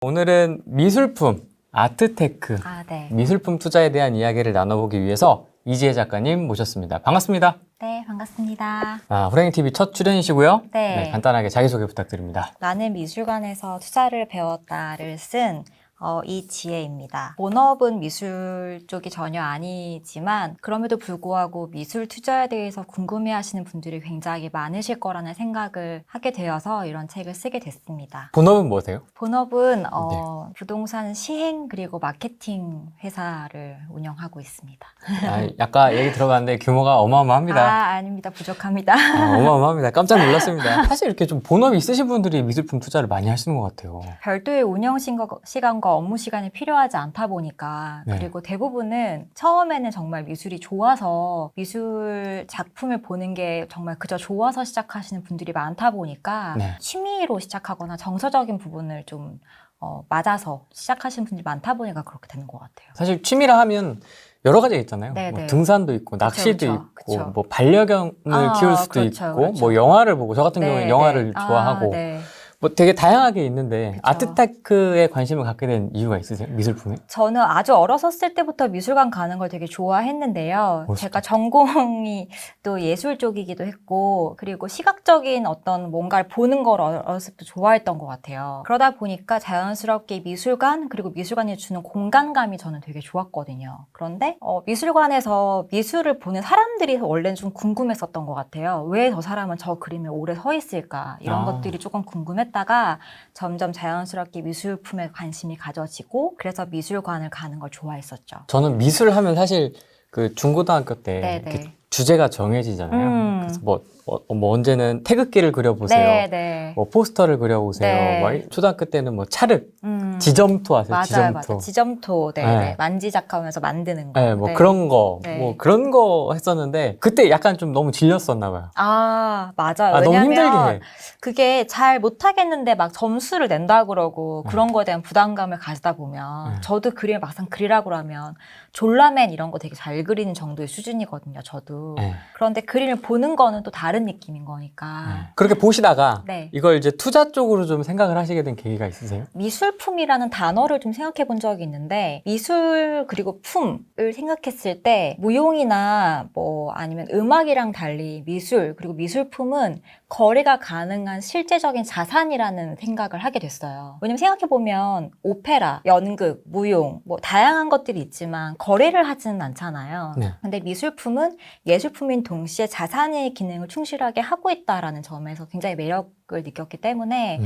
오늘은 미술품, 아트테크, 네. 미술품 투자에 대한 이야기를 나눠보기 위해서 이지혜 작가님 모셨습니다. 반갑습니다. 네, 반갑습니다. 호랭이TV 첫 출연이시고요. 네. 간단하게 자기소개 부탁드립니다. 나는 미술관에서 투자를 배웠다를 쓴 이지혜입니다. 본업은 미술 쪽이 전혀 아니지만 그럼에도 불구하고 미술 투자에 대해서 궁금해하시는 분들이 굉장히 많으실 거라는 생각을 하게 되어서 이런 책을 쓰게 됐습니다. 본업은 뭐세요? 본업은 부동산 시행 그리고 마케팅 회사를 운영하고 있습니다. 아까 얘기 들어봤는데 규모가 어마어마합니다. 아닙니다. 부족합니다. 어마어마합니다. 깜짝 놀랐습니다. 사실 이렇게 좀 본업이 있으신 분들이 미술품 투자를 많이 하시는 것 같아요. 별도의 운영 시간과 업무 시간이 필요하지 않다 보니까 그리고 대부분은 처음에는 정말 미술이 좋아서 미술 작품을 보는 게 정말 그저 좋아서 시작하시는 분들이 많다 보니까 취미로 시작하거나 정서적인 부분을 좀 맞아서 시작하시는 분들이 많다 보니까 그렇게 되는 것 같아요. 사실 취미라 하면 여러 가지가 있잖아요. 뭐 등산도 있고, 낚시도 있고, 뭐 반려견을 키울 수도 있고, 뭐 영화를 보고, 저 같은 경우는 영화를 좋아하고, 뭐 되게 다양하게 있는데 아트테크에 관심을 갖게 된 이유가 있으세요? 미술품에? 저는 아주 어렸을 때부터 미술관 가는 걸 되게 좋아했는데요. 제가 전공이 또 예술 쪽이기도 했고 그리고 시각적인 어떤 뭔가를 보는 걸 어렸을 때 좋아했던 것 같아요. 그러다 보니까 자연스럽게 미술관 그리고 미술관이 주는 공간감이 저는 되게 좋았거든요. 그런데 미술관에서 미술을 보는 사람들이 원래는 좀 궁금했었던 것 같아요. 왜 저 사람은 저 그림에 오래 서 있을까? 이런 것들이 조금 궁금했다가 점점 자연스럽게 미술품에 관심이 가져지고 그래서 미술관을 가는 걸 좋아했었죠. 저는 미술하면 사실 그 중고등학교 때 이렇게 주제가 정해지잖아요. 그래서 뭐 언제는 태극기를 그려보세요. 뭐 포스터를 그려보세요. 뭐 초등학교 때는 뭐 찰흙, 지점토 아세요? 맞아요, 지점토. 맞아요. 지점토, 만지작하면서 만드는 거. 뭐 그런 거, 뭐 그런 거 했었는데 그때 약간 좀 너무 질렸었나 봐요. 맞아요. 왜냐면 너무 힘들게 해. 그게 잘 못하겠는데 막 점수를 낸다 그러고 그런 거에 대한 부담감을 가지다 보면 저도 그림을 막상 그리라고 하면 졸라맨 이런 거 되게 잘 그리는 정도의 수준이거든요, 저도. 그런데 그림을 보는 거는 또 다른 느낌인 거니까. 그렇게 보시다가 이걸 이제 투자 쪽으로 좀 생각을 하시게 된 계기가 있으세요? 미술품이라는 단어를 좀 생각해 본 적이 있는데 미술 그리고 품을 생각했을 때 무용이나 뭐 아니면 음악이랑 달리 미술 그리고 미술품은 거래가 가능한 실제적인 자산이라는 생각을 하게 됐어요. 왜냐면 생각해보면 오페라, 연극, 무용 뭐 다양한 것들이 있지만 거래를 하지는 않잖아요. 근데 미술품은 예술품인 동시에 자산의 기능을 충실하게 하고 있다라는 점에서 굉장히 매력을 느꼈기 때문에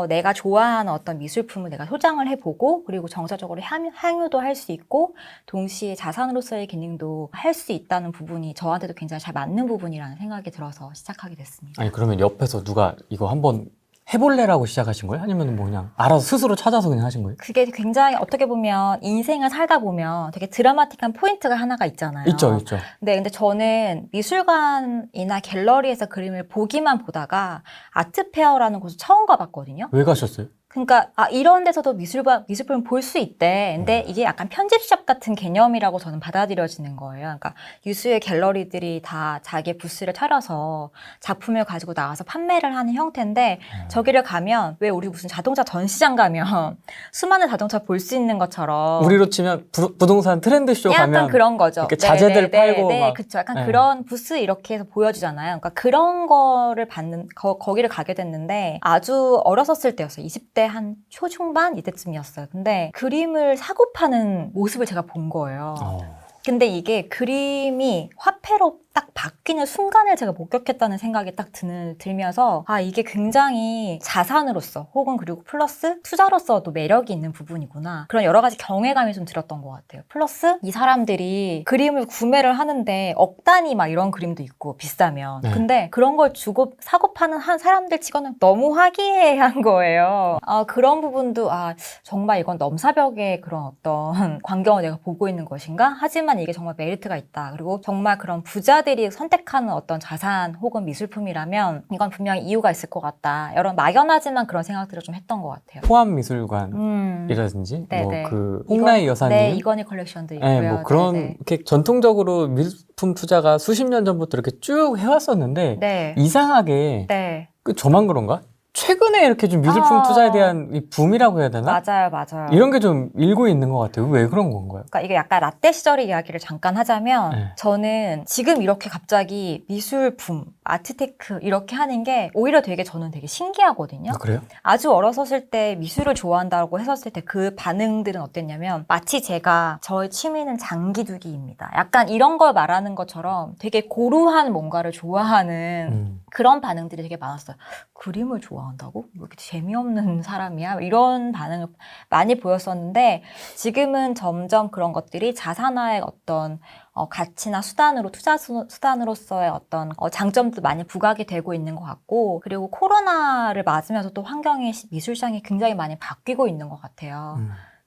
내가 좋아하는 어떤 미술품을 내가 소장을 해보고 그리고 정서적으로 향유도 할 수 있고 동시에 자산으로서의 기능도 할 수 있다는 부분이 저한테도 굉장히 잘 맞는 부분이라는 생각이 들어서 시작하게 됐습니다. 아니 그러면 옆에서 누가 이거 한번 해볼래라고 시작하신 거예요? 아니면 뭐 그냥 알아서 스스로 찾아서 그냥 하신 거예요? 그게 굉장히 어떻게 보면 인생을 살다 보면 되게 드라마틱한 포인트가 하나가 있잖아요. 있죠, 있죠. 근데 저는 미술관이나 갤러리에서 그림을 보기만 보다가 아트페어라는 곳을 처음 가봤거든요. 왜 가셨어요? 그러니까 이런 데서도 미술품을 볼 수 있대. 근데 이게 약간 편집샵 같은 개념이라고 저는 받아들여지는 거예요. 그러니까 유수의 갤러리들이 다 자기의 부스를 차려서 작품을 가지고 나와서 판매를 하는 형태인데 저기를 가면 왜 우리 무슨 자동차 전시장 가면 수많은 자동차 볼 수 있는 것처럼 우리로 치면 부동산 트렌드쇼 가면 약간 그런 거죠. 이렇게 자재들 팔고 막 그쵸. 약간 그런 부스 이렇게 해서 보여주잖아요. 그러니까 그런 거를 거기를 가게 됐는데 아주 어렸었을 때였어요. 20대 한 초중반 이때쯤이었어요. 근데 그림을 사고 파는 모습을 제가 본 거예요. 근데 이게 그림이 화폐로 딱 바뀌는 순간을 제가 목격했다는 생각이 딱 들면서 이게 굉장히 자산으로서 혹은 그리고 플러스 투자로서도 매력이 있는 부분이구나. 그런 여러 가지 경외감이 좀 들었던 것 같아요. 플러스 이 사람들이 그림을 구매를 하는데 억 단위 막 이런 그림도 있고 비싸면. 근데 그런 걸 주고 사고 파는 한 사람들 치고는 너무 화기애애한 거예요. 그런 부분도 정말 이건 넘사벽의 그런 어떤 광경을 내가 보고 있는 것인가? 하지만 이게 정말 메리트가 있다. 그리고 정말 그런 부자들이 선택하는 어떤 자산 혹은 미술품이라면 이건 분명히 이유가 있을 것 같다. 여러 막연하지만 그런 생각들을 좀 했던 것 같아요. 포함미술관이라든지 뭐 그 홍나희 여사님, 이건희 컬렉션도 있고요. 뭐 그런 이렇게 전통적으로 미술품 투자가 수십 년 전부터 이렇게 쭉 해왔었는데 이상하게 저만 그런가? 최근에 이렇게 좀 미술품 투자에 대한 이 붐이라고 해야 되나? 맞아요. 이런 게 좀 일고 있는 것 같아요. 왜 그런 건가요? 그러니까 이게 약간 라떼 시절의 이야기를 잠깐 하자면 네. 저는 지금 이렇게 갑자기 미술품, 아트테크 이렇게 하는 게 오히려 되게 저는 되게 신기하거든요. 아, 그래요? 아주 어렸었을 때 미술을 좋아한다고 했었을 때 그 반응들은 어땠냐면 마치 제가 저의 취미는 장기두기입니다. 약간 이런 걸 말하는 것처럼 되게 고루한 뭔가를 좋아하는 그런 반응들이 되게 많았어요. 그림을 좋아한다고? 왜 이렇게 재미없는 사람이야? 이런 반응을 많이 보였었는데 지금은 점점 그런 것들이 자산화의 어떤 가치나 수단으로 투자 수단으로서의 어떤 장점도 많이 부각이 되고 있는 것 같고 그리고 코로나를 맞으면서 또 환경이 미술시장이 굉장히 많이 바뀌고 있는 것 같아요.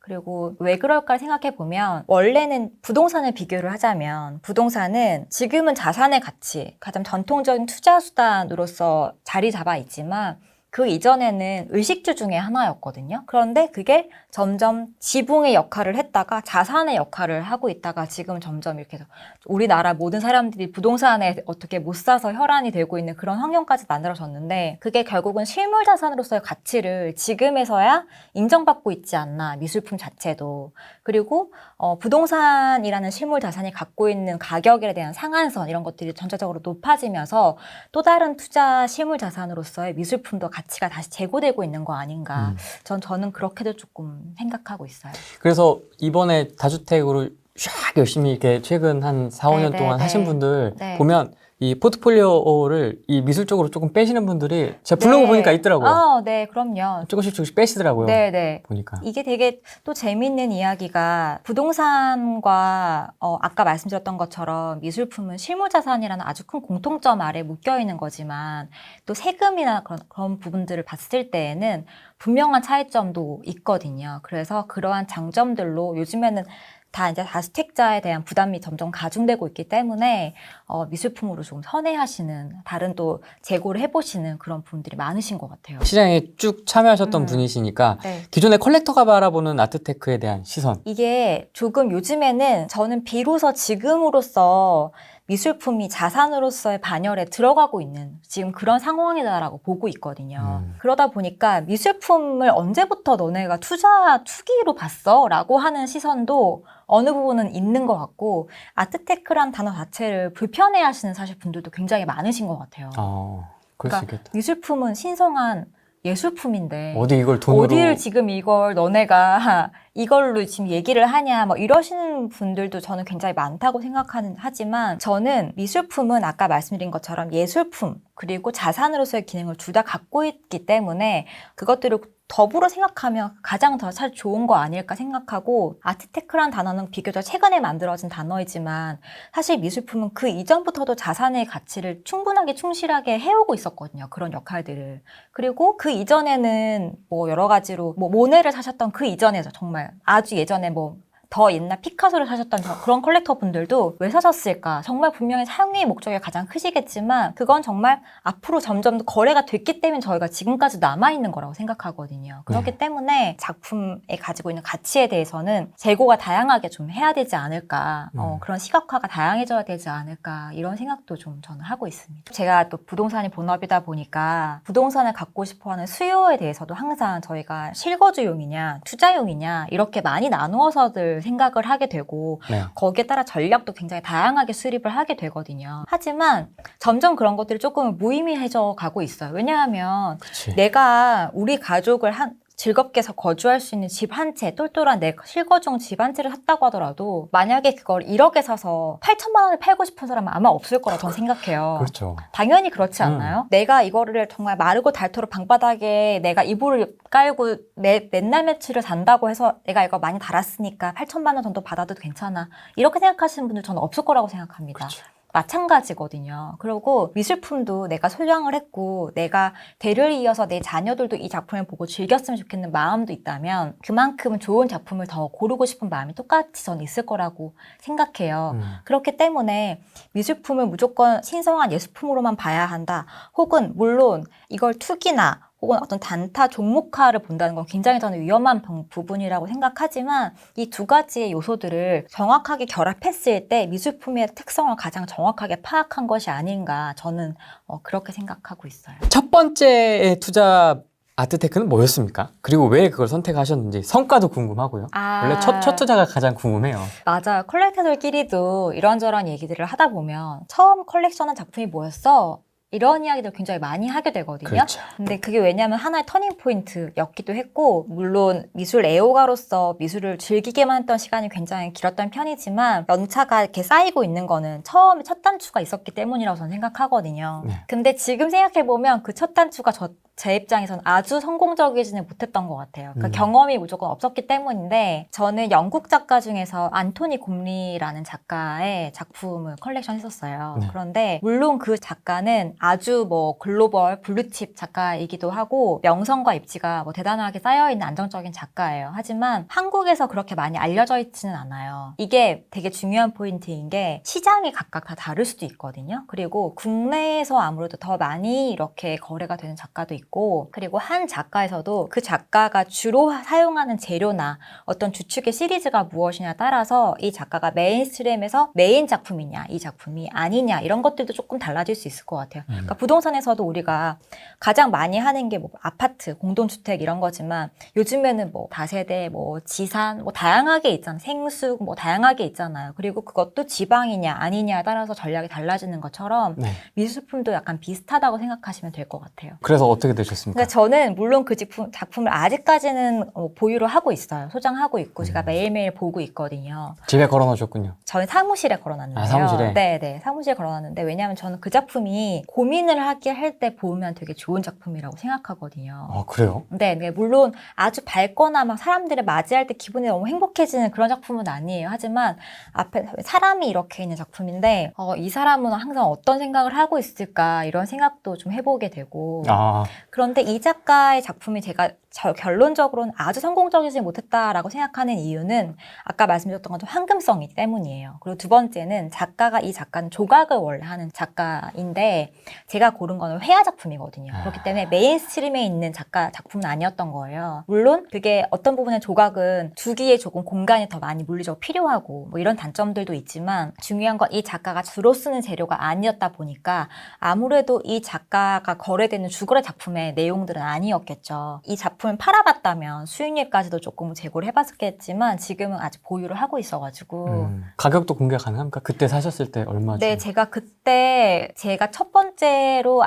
그리고 왜 그럴까 생각해 보면 원래는 부동산을 비교를 하자면 부동산은 지금은 자산의 가치, 가장 전통적인 투자 수단으로서 자리 잡아 있지만 그 이전에는 의식주 중에 하나였거든요. 그런데 그게 점점 지붕의 역할을 했다가 자산의 역할을 하고 있다가 지금 점점 이렇게 해서 우리나라 모든 사람들이 부동산에 어떻게 못 사서 혈안이 되고 있는 그런 환경까지 만들어졌는데 그게 결국은 실물 자산으로서의 가치를 지금에서야 인정받고 있지 않나, 미술품 자체도. 그리고 부동산이라는 실물 자산이 갖고 있는 가격에 대한 상한선 이런 것들이 전체적으로 높아지면서 또 다른 투자 실물 자산으로서의 미술품도 가치가 다시 재고되고 있는 거 아닌가. 저는 그렇게도 조금 생각하고 있어요. 그래서 이번에 다주택으로 샥 열심히 이렇게 최근 한 4, 5년 동안 하신 분들 보면 이 포트폴리오를 이 미술 쪽으로 조금 빼시는 분들이 제가 블로그 보니까 있더라고요. 네, 그럼요. 조금씩 빼시더라고요. 네. 보니까. 이게 되게 또 재밌는 이야기가 부동산과 아까 말씀드렸던 것처럼 미술품은 실무자산이라는 아주 큰 공통점 아래 묶여 있는 거지만 또 세금이나 그런 부분들을 봤을 때에는 분명한 차이점도 있거든요. 그래서 그러한 장점들로 요즘에는 다 이제 다주택자에 대한 부담이 점점 가중되고 있기 때문에 미술품으로 좀 선회하시는 다른 또 재고를 해보시는 그런 분들이 많으신 것 같아요. 시장에 쭉 참여하셨던 분이시니까 기존의 컬렉터가 바라보는 아트테크에 대한 시선. 이게 조금 요즘에는 저는 비로소 지금으로서 미술품이 자산으로서의 반열에 들어가고 있는 지금 그런 상황이다라고 보고 있거든요. 그러다 보니까 미술품을 언제부터 너네가 투기로 봤어? 라고 하는 시선도 어느 부분은 있는 것 같고 아트테크란 단어 자체를 불편해 하시는 사실 분들도 굉장히 많으신 것 같아요. 그럴 수 있겠다. 미술품은 신성한 예술품인데 어디를 지금 이걸 너네가 이걸로 지금 얘기를 하냐 뭐 이러시는 분들도 저는 굉장히 많다고 하지만 저는 미술품은 아까 말씀드린 것처럼 예술품 그리고 자산으로서의 기능을 둘 다 갖고 있기 때문에 그것들을 더불어 생각하면 가장 더 잘 좋은 거 아닐까 생각하고 아트테크란 단어는 비교적 최근에 만들어진 단어이지만 사실 미술품은 그 이전부터도 자산의 가치를 충분하게 충실하게 해오고 있었거든요. 그런 역할들을. 그리고 그 이전에는 뭐 여러 가지로 뭐 모네를 사셨던 그 이전에서 정말 아주 예전에 더 옛날 피카소를 사셨던 그런 컬렉터 분들도 왜 사셨을까? 정말 분명히 사용의 목적이 가장 크시겠지만 그건 정말 앞으로 점점 거래가 됐기 때문에 저희가 지금까지 남아있는 거라고 생각하거든요. 그렇기 때문에 작품에 가지고 있는 가치에 대해서는 재고가 다양하게 좀 해야 되지 않을까. 그런 시각화가 다양해져야 되지 않을까. 이런 생각도 좀 저는 하고 있습니다. 제가 또 부동산이 본업이다 보니까 부동산을 갖고 싶어하는 수요에 대해서도 항상 저희가 실거주용이냐 투자용이냐 이렇게 많이 나누어서들 생각을 하게 되고 거기에 따라 전략도 굉장히 다양하게 수립을 하게 되거든요. 하지만 점점 그런 것들이 조금 무의미해져 가고 있어요. 왜냐하면 내가 우리 가족을 즐겁게 거주할 수 있는 집 한 채, 똘똘한 내 실거주용 집 한 채를 샀다고 하더라도 만약에 그걸 1억에 사서 8천만 원에 팔고 싶은 사람은 아마 없을 거라고 저는 생각해요. 그렇죠. 당연히 그렇지 않나요? 내가 이거를 정말 마르고 닳도록 방바닥에 내가 이불을 깔고 맨날 며칠을 잔다고 해서 내가 이거 많이 달았으니까 8천만 원 정도 받아도 괜찮아. 이렇게 생각하시는 분들 저는 없을 거라고 생각합니다. 그렇죠. 마찬가지거든요. 그리고 미술품도 내가 소장을 했고 내가 대를 이어서 내 자녀들도 이 작품을 보고 즐겼으면 좋겠는 마음도 있다면 그만큼 좋은 작품을 더 고르고 싶은 마음이 똑같이 전 있을 거라고 생각해요. 그렇기 때문에 미술품을 무조건 신성한 예술품으로만 봐야 한다. 혹은 물론 이걸 투기나 혹은 어떤 단타 종목화를 본다는 건 굉장히 저는 위험한 부분이라고 생각하지만 이 두 가지의 요소들을 정확하게 결합했을 때 미술품의 특성을 가장 정확하게 파악한 것이 아닌가 저는 그렇게 생각하고 있어요. 첫 번째의 투자 아트테크는 뭐였습니까? 그리고 왜 그걸 선택하셨는지 성과도 궁금하고요. 원래 첫 투자가 가장 궁금해요. 맞아요. 컬렉터들끼리도 이런저런 얘기들을 하다 보면 처음 컬렉션한 작품이 뭐였어? 이런 이야기들 굉장히 많이 하게 되거든요. 그렇죠. 근데 그게 왜냐하면 하나의 터닝 포인트였기도 했고 물론 미술 애호가로서 미술을 즐기게만 했던 시간이 굉장히 길었던 편이지만 연차가 이렇게 쌓이고 있는 거는 처음에 첫 단추가 있었기 때문이라고 저는 생각하거든요. 네. 근데 지금 생각해보면 그 첫 단추가 제 입장에서는 아주 성공적이지는 못했던 것 같아요. 그 경험이 무조건 없었기 때문인데 저는 영국 작가 중에서 안토니 곰리라는 작가의 작품을 컬렉션했었어요. 네. 그런데 물론 그 작가는 아주 뭐 글로벌 블루칩 작가이기도 하고 명성과 입지가 뭐 대단하게 쌓여있는 안정적인 작가예요. 하지만 한국에서 그렇게 많이 알려져 있지는 않아요. 이게 되게 중요한 포인트인 게 시장이 각각 다 다를 수도 있거든요. 그리고 국내에서 아무래도 더 많이 이렇게 거래가 되는 작가도 있고 그리고 한 작가에서도 그 작가가 주로 사용하는 재료나 어떤 주축의 시리즈가 무엇이냐에 따라서 이 작가가 메인스트림에서 메인 작품이냐 이 작품이 아니냐 이런 것들도 조금 달라질 수 있을 것 같아요. 그러니까 부동산에서도 우리가 가장 많이 하는 게 뭐 아파트, 공동주택 이런 거지만 요즘에는 뭐 다세대, 뭐 지산 뭐 다양하게 있잖아요. 생수 뭐 다양하게 있잖아요. 그리고 그것도 지방이냐 아니냐에 따라서 전략이 달라지는 것처럼 네. 미술품도 약간 비슷하다고 생각하시면 될 것 같아요. 그래서 어떻게 되셨습니까? 그러니까 저는 물론 그 작품을 아직까지는 보유를 하고 있어요. 소장하고 있고 제가 매일매일 보고 있거든요. 집에 걸어놓으셨군요. 저는 사무실에 걸어놨는데요. 아, 사무실에? 네, 사무실에 걸어놨는데 왜냐하면 저는 그 작품이 고민을 하게 할 때 보면 되게 좋은 작품이라고 생각하거든요. 아, 그래요? 네, 물론 아주 밝거나 막 사람들을 맞이할 때 기분이 너무 행복해지는 그런 작품은 아니에요. 하지만 앞에 사람이 이렇게 있는 작품인데 이 사람은 항상 어떤 생각을 하고 있을까 이런 생각도 좀 해보게 되고 그런데 이 작가의 작품이 제가 결론적으로는 아주 성공적이지 못했다라고 생각하는 이유는 아까 말씀드렸던 것처럼 황금성이 때문이에요. 그리고 두 번째는 이 작가는 조각을 원래 하는 작가인데 제가 고른 거는 회화 작품이거든요. 그렇기 때문에 메인스트림에 있는 작품은 아니었던 거예요. 물론 그게 어떤 부분의 조각은 두기에 조금 공간이 더 많이 물리적으로 필요하고 뭐 이런 단점들도 있지만 중요한 건 이 작가가 주로 쓰는 재료가 아니었다 보니까 아무래도 이 작가가 거래되는 주거래 작품의 내용들은 아니었겠죠. 이 작품을 팔아봤다면 수익률까지도 조금 제고를 해봤겠지만 지금은 아직 보유를 하고 있어가지고 가격도 공개 가능합니까? 그때 사셨을 때 얼마 네, 제가 첫 번째로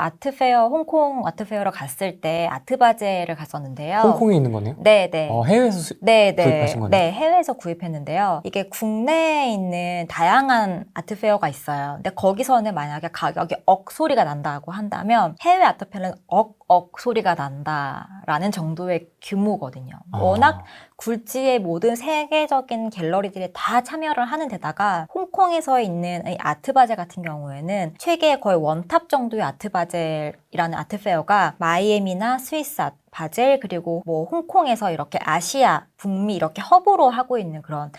홍콩 아트페어로 갔을 때 아트바젤을 갔었는데요. 홍콩에 있는 거네요? 네. 해외에서 구입하신 거네요? 네, 해외에서 구입했는데요. 이게 국내에 있는 다양한 아트페어가 있어요. 근데 거기서는 만약에 가격이 억 소리가 난다고 한다면 해외 아트페어는 억 소리가 난다라는 정도의 규모거든요. 워낙 굴지의 모든 세계적인 갤러리들이 다 참여를 하는 데다가 홍콩에서 있는 이 아트바젤 같은 경우에는 최대 거의 원탑 정도의 아트바젤이라는 아트페어가 마이애미나 스위스 바젤 그리고 뭐 홍콩에서 이렇게 아시아, 북미 이렇게 허브로 하고 있는 그런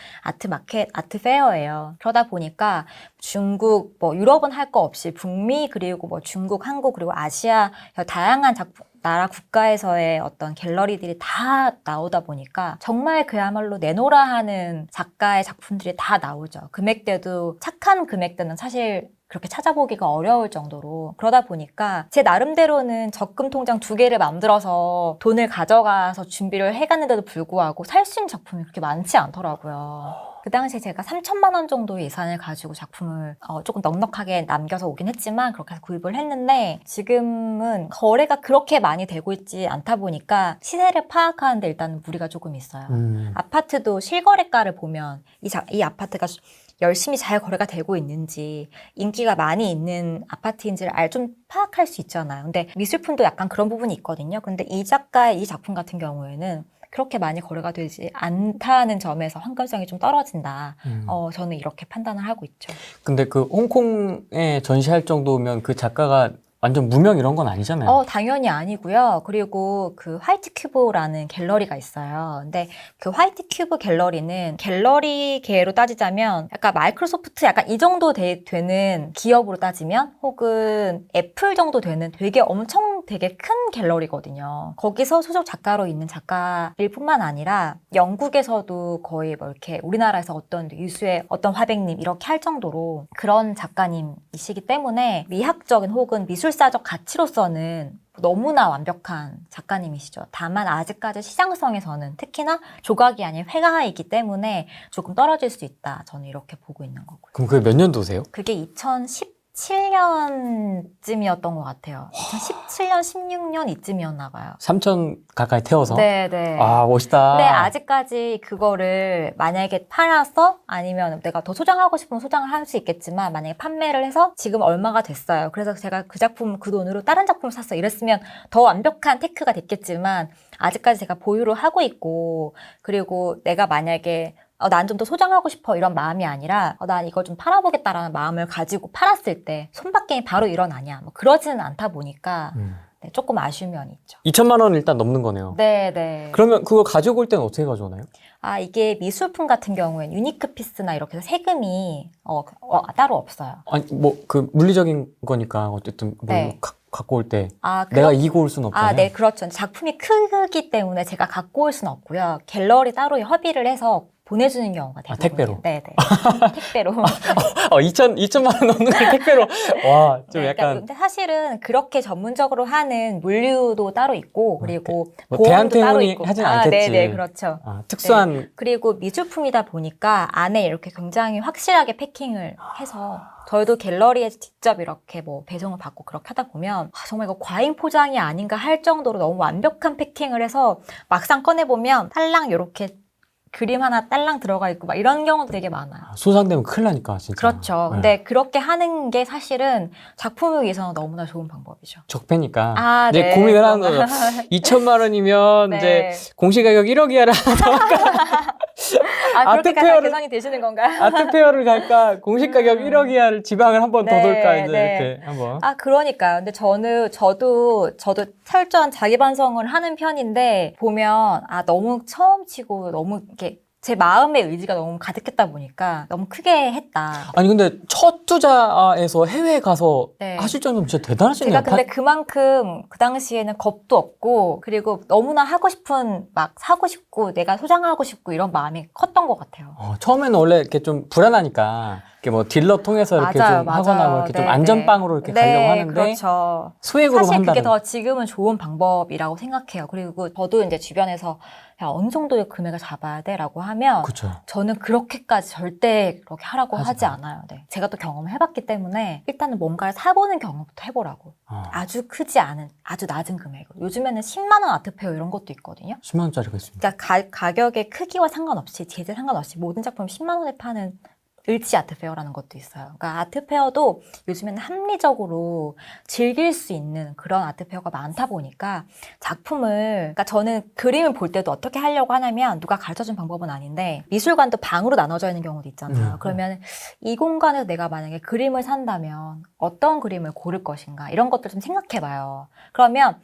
아트페어예요. 그러다 보니까 중국, 뭐 유럽은 할 거 없이 북미 그리고 뭐 중국, 한국 그리고 아시아 다양한 나라 국가에서의 어떤 갤러리들이 다 나오다 보니까 정말 그야말로 내노라 하는 작가의 작품들이 다 나오죠. 금액대도 착한 금액대는 사실 그렇게 찾아보기가 어려울 정도로 그러다 보니까 제 나름대로는 적금 통장 2개를 만들어서 돈을 가져가서 준비를 해갔는데도 불구하고 살 수 있는 작품이 그렇게 많지 않더라고요. 그 당시에 제가 3천만 원 정도의 예산을 가지고 작품을 조금 넉넉하게 남겨서 오긴 했지만 그렇게 해서 구입을 했는데 지금은 거래가 그렇게 많이 되고 있지 않다 보니까 시세를 파악하는데 일단 무리가 조금 있어요. 아파트도 실거래가를 보면 이 아파트가 열심히 잘 거래가 되고 있는지 인기가 많이 있는 아파트인지를 좀 파악할 수 있잖아요. 근데 미술품도 약간 그런 부분이 있거든요. 근데 이 작가의 이 작품 같은 경우에는 그렇게 많이 거래가 되지 않다는 점에서 환경성이 좀 떨어진다. 저는 이렇게 판단을 하고 있죠. 근데 그 홍콩에 전시할 정도면 그 작가가 완전 무명 이런 건 아니잖아요. 당연히 아니고요. 그리고 그 화이트 큐브라는 갤러리가 있어요. 근데 그 화이트 큐브 갤러리는 갤러리계로 따지자면 약간 마이크로소프트 약간 이 정도 되는 기업으로 따지면 혹은 애플 정도 되는 되게 엄청 되게 큰 갤러리거든요. 거기서 소속 작가로 있는 작가일 뿐만 아니라 영국에서도 거의 뭐 이렇게 우리나라에서 어떤 유수의 어떤 화백님 이렇게 할 정도로 그런 작가님이시기 때문에 미학적인 혹은 미술사적 가치로서는 너무나 완벽한 작가님이시죠. 다만 아직까지 시장성에서는 특히나 조각이 아닌 회화이기 때문에 조금 떨어질 수 있다. 저는 이렇게 보고 있는 거고요. 그럼 그게 몇 년도세요? 그게 2017년쯤이었던 것 같아요. 2017년, 16년 이쯤이었나 봐요. 3천 가까이 태워서? 네네. 아, 멋있다. 근데 아직까지 그거를 만약에 팔아서 아니면 내가 더 소장하고 싶으면 소장을 할 수 있겠지만 만약에 판매를 해서 지금 얼마가 됐어요. 그래서 제가 그 작품 그 돈으로 다른 작품을 샀어. 이랬으면 더 완벽한 테크가 됐겠지만 아직까지 제가 보유를 하고 있고 그리고 내가 만약에 난 좀 더 소장하고 싶어 이런 마음이 아니라 난 이걸 좀 팔아보겠다라는 마음을 가지고 팔았을 때 손바뀜이 바로 일어나냐 뭐 그러지는 않다 보니까 네, 조금 아쉬운 면이 있죠. 2천만 원 일단 넘는 거네요. 네. 그러면 그거 가지고 올 때는 어떻게 가져오나요? 이게 미술품 같은 경우엔 유니크 피스나 이렇게 해서 세금이 따로 없어요. 아니 뭐 그 물리적인 거니까 어쨌든 뭐 네. 갖고 올 때 내가 이고 올 수는 없잖아요. 네, 그렇죠. 작품이 크기 때문에 제가 갖고 올 수는 없고요. 갤러리 따로 협의를 해서 보내주는 경우가 대부분이에요. 택배로? 네. 택배로. 2천만 원 넘는 걸 택배로. 와, 좀 네, 약간. 근데 사실은 그렇게 전문적으로 하는 물류도 따로 있고, 그리고 뭐 보험도 따로 있고. 하진 않겠지. 네, 그렇죠. 특수한. 네. 그리고 미술품이다 보니까 안에 이렇게 굉장히 확실하게 패킹을 해서 저희도 갤러리에 직접 이렇게 뭐 배송을 받고 그렇게 하다 보면 정말 이거 과잉 포장이 아닌가 할 정도로 너무 완벽한 패킹을 해서 막상 꺼내보면 딸랑 이렇게 그림 하나 딸랑 들어가 있고 막 이런 경우도 되게 많아요. 소장되면 큰일 나니까 진짜. 그렇죠. 네. 근데 그렇게 하는 게 사실은 작품을 위해서는 너무나 좋은 방법이죠. 적폐니까. 이제 네. 고민을 하는 거죠. 2천만 원이면 네. 이제 공시가격 1억 이하를 그렇게까지 계산이 되시는 건가요? 아트페어를 갈까? 공시가격 1억 이하를 지방을 한 번 더 돌까? 이제 이렇게 한번. 그러니까요. 근데 저도 철저한 자기 반성을 하는 편인데 보면 너무 처음 치고 너무 이렇게 제 마음의 의지가 너무 가득했다 보니까 너무 크게 했다. 아니 근데 첫 투자에서 해외에 가서 네. 하실 정도면 진짜 대단하시네요. 제가 근데 그만큼 그 당시에는 겁도 없고 그리고 너무나 하고 싶은 막 사고 싶고 내가 소장하고 싶고 이런 마음이 컸던 것 같아요. 처음에는 원래 이렇게 좀 불안하니까 이렇게 뭐 딜러 통해서 이렇게 좀 하거나 뭐 이렇게 좀 안전빵으로 이렇게 가려고 하는데 그렇죠. 소액으로 사실 한다는. 그게 더 지금은 좋은 방법이라고 생각해요. 그리고 저도 이제 주변에서 야, 어느 정도의 금액을 잡아야 돼라고 하면 그쵸. 저는 그렇게까지 절대 그렇게 하라고 하지 마. 않아요. 네. 제가 또 경험을 해봤기 때문에 일단은 뭔가를 사보는 경험부터 해보라고. 아주 크지 않은 아주 낮은 금액으로. 요즘에는 10만 원 아트페어 이런 것도 있거든요. 10만 원짜리가 있습니다. 그러니까 가격의 크기와 상관없이 제재 상관없이 모든 작품 10만 원에 파는 을지 아트페어라는 것도 있어요. 그러니까 아트페어도 요즘에는 합리적으로 즐길 수 있는 그런 아트페어가 많다 보니까 작품을, 그러니까 저는 그림을 볼 때도 어떻게 하려고 하냐면 누가 가르쳐준 방법은 아닌데 미술관도 방으로 나눠져 있는 경우도 있잖아요. 그러면 이 공간에서 내가 만약에 그림을 산다면 어떤 그림을 고를 것인가 이런 것들 좀 생각해봐요. 그러면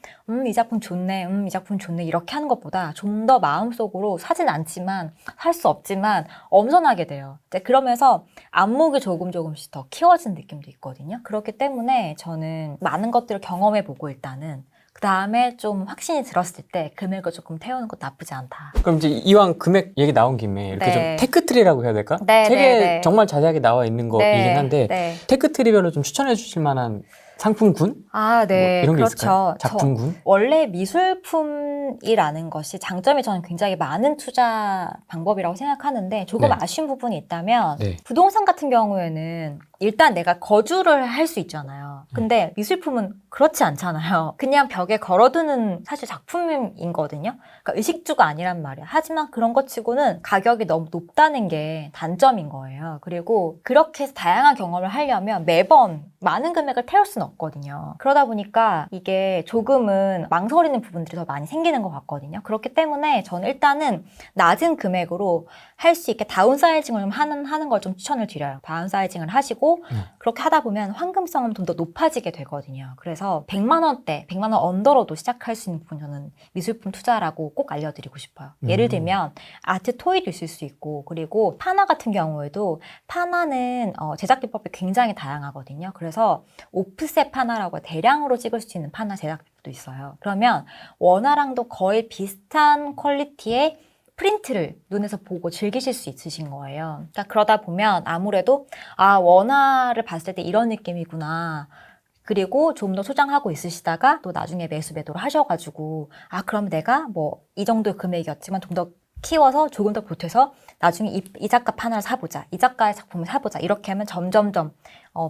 이 작품 좋네, 이 작품 좋네 이렇게 하는 것보다 좀 더 마음속으로 사진 않지만 살 수 없지만 엄선하게 돼요. 이제 그러면서 안목이 조금씩 더 키워진 느낌도 있거든요. 그렇기 때문에 저는 많은 것들을 경험해보고 일단은 그 다음에 좀 확신이 들었을 때 금액을 조금 태우는 것도 나쁘지 않다. 그럼 이제 이왕 금액 얘기 나온 김에 이렇게 좀 테크트리라고 해야 될까? 책에 정말 자세하게 나와 있는 거이긴 한데 테크트리별로 좀 추천해 주실 만한 상품군? 네. 뭐 이런 게 그렇죠. 있을까요? 작품군? 원래 미술품이라는 것이 장점이 저는 굉장히 많은 투자 방법이라고 생각하는데 조금 아쉬운 부분이 있다면 부동산 같은 경우에는 일단 내가 거주를 할 수 있잖아요. 근데 미술품은 그렇지 않잖아요. 그냥 벽에 걸어두는 사실 작품이거든요. 그러니까 의식주가 아니란 말이야. 하지만 그런 것 치고는 가격이 너무 높다는 게 단점인 거예요. 그리고 그렇게 해서 다양한 경험을 하려면 매번 많은 금액을 태울 수는 없거든요. 그러다 보니까 이게 조금은 망설이는 부분들이 더 많이 생기는 것 같거든요. 그렇기 때문에 저는 일단은 낮은 금액으로 할 수 있게 다운사이징을 좀 하는 걸 좀 추천을 드려요. 다운사이징을 하시고 하고 그렇게 하다 보면 황금성은 좀 더 높아지게 되거든요. 그래서 100만 원대, 100만 원 언더로도 시작할 수 있는 부분 저는 미술품 투자라고 꼭 알려드리고 싶어요. 예를 들면 아트 토이도 있을 수 있고 그리고 파나 같은 경우에도 파나는 제작 기법이 굉장히 다양하거든요. 그래서 오프셋 파나라고 대량으로 찍을 수 있는 파나 제작 기법도 있어요. 그러면 원화랑도 거의 비슷한 퀄리티의 프린트를 눈에서 보고 즐기실 수 있으신 거예요. 그러니까 그러다 보면 아무래도 원화를 봤을 때 이런 느낌이구나. 그리고 좀 더 소장하고 있으시다가 또 나중에 매도를 하셔가지고 그럼 내가 뭐 이 정도의 금액이었지만 좀 더 키워서 조금 더 보태서 나중에 이 작가 판을 사보자. 이 작가의 작품을 사보자. 이렇게 하면 점점점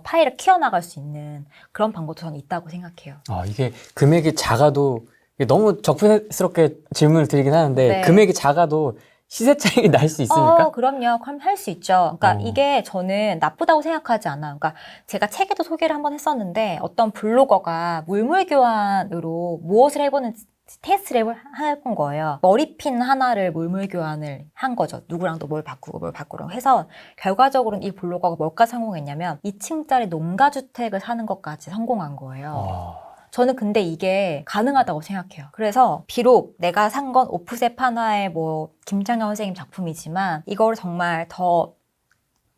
파일을 키워나갈 수 있는 그런 방법도 저는 있다고 생각해요. 이게 금액이 작아도 너무 적분스럽게 질문을 드리긴 하는데 네. 금액이 작아도 시세 차익이 날 수 있습니까? 그럼요. 그럼 할 수 있죠. 그러니까 이게 저는 나쁘다고 생각하지 않아요. 그러니까 제가 책에도 소개를 한번 했었는데 어떤 블로거가 물물교환으로 무엇을 해보는 테스트를 해본 거예요. 머리핀 하나를 물물교환을 한 거죠. 누구랑도 뭘 바꾸고 해서 결과적으로는 이 블로거가 뭘까 성공했냐면 2층짜리 농가주택을 사는 것까지 성공한 거예요. 저는 근데 이게 가능하다고 생각해요. 그래서 비록 내가 산 건 오프셋 하나의 뭐 김창현 선생님 작품이지만 이거를 정말 더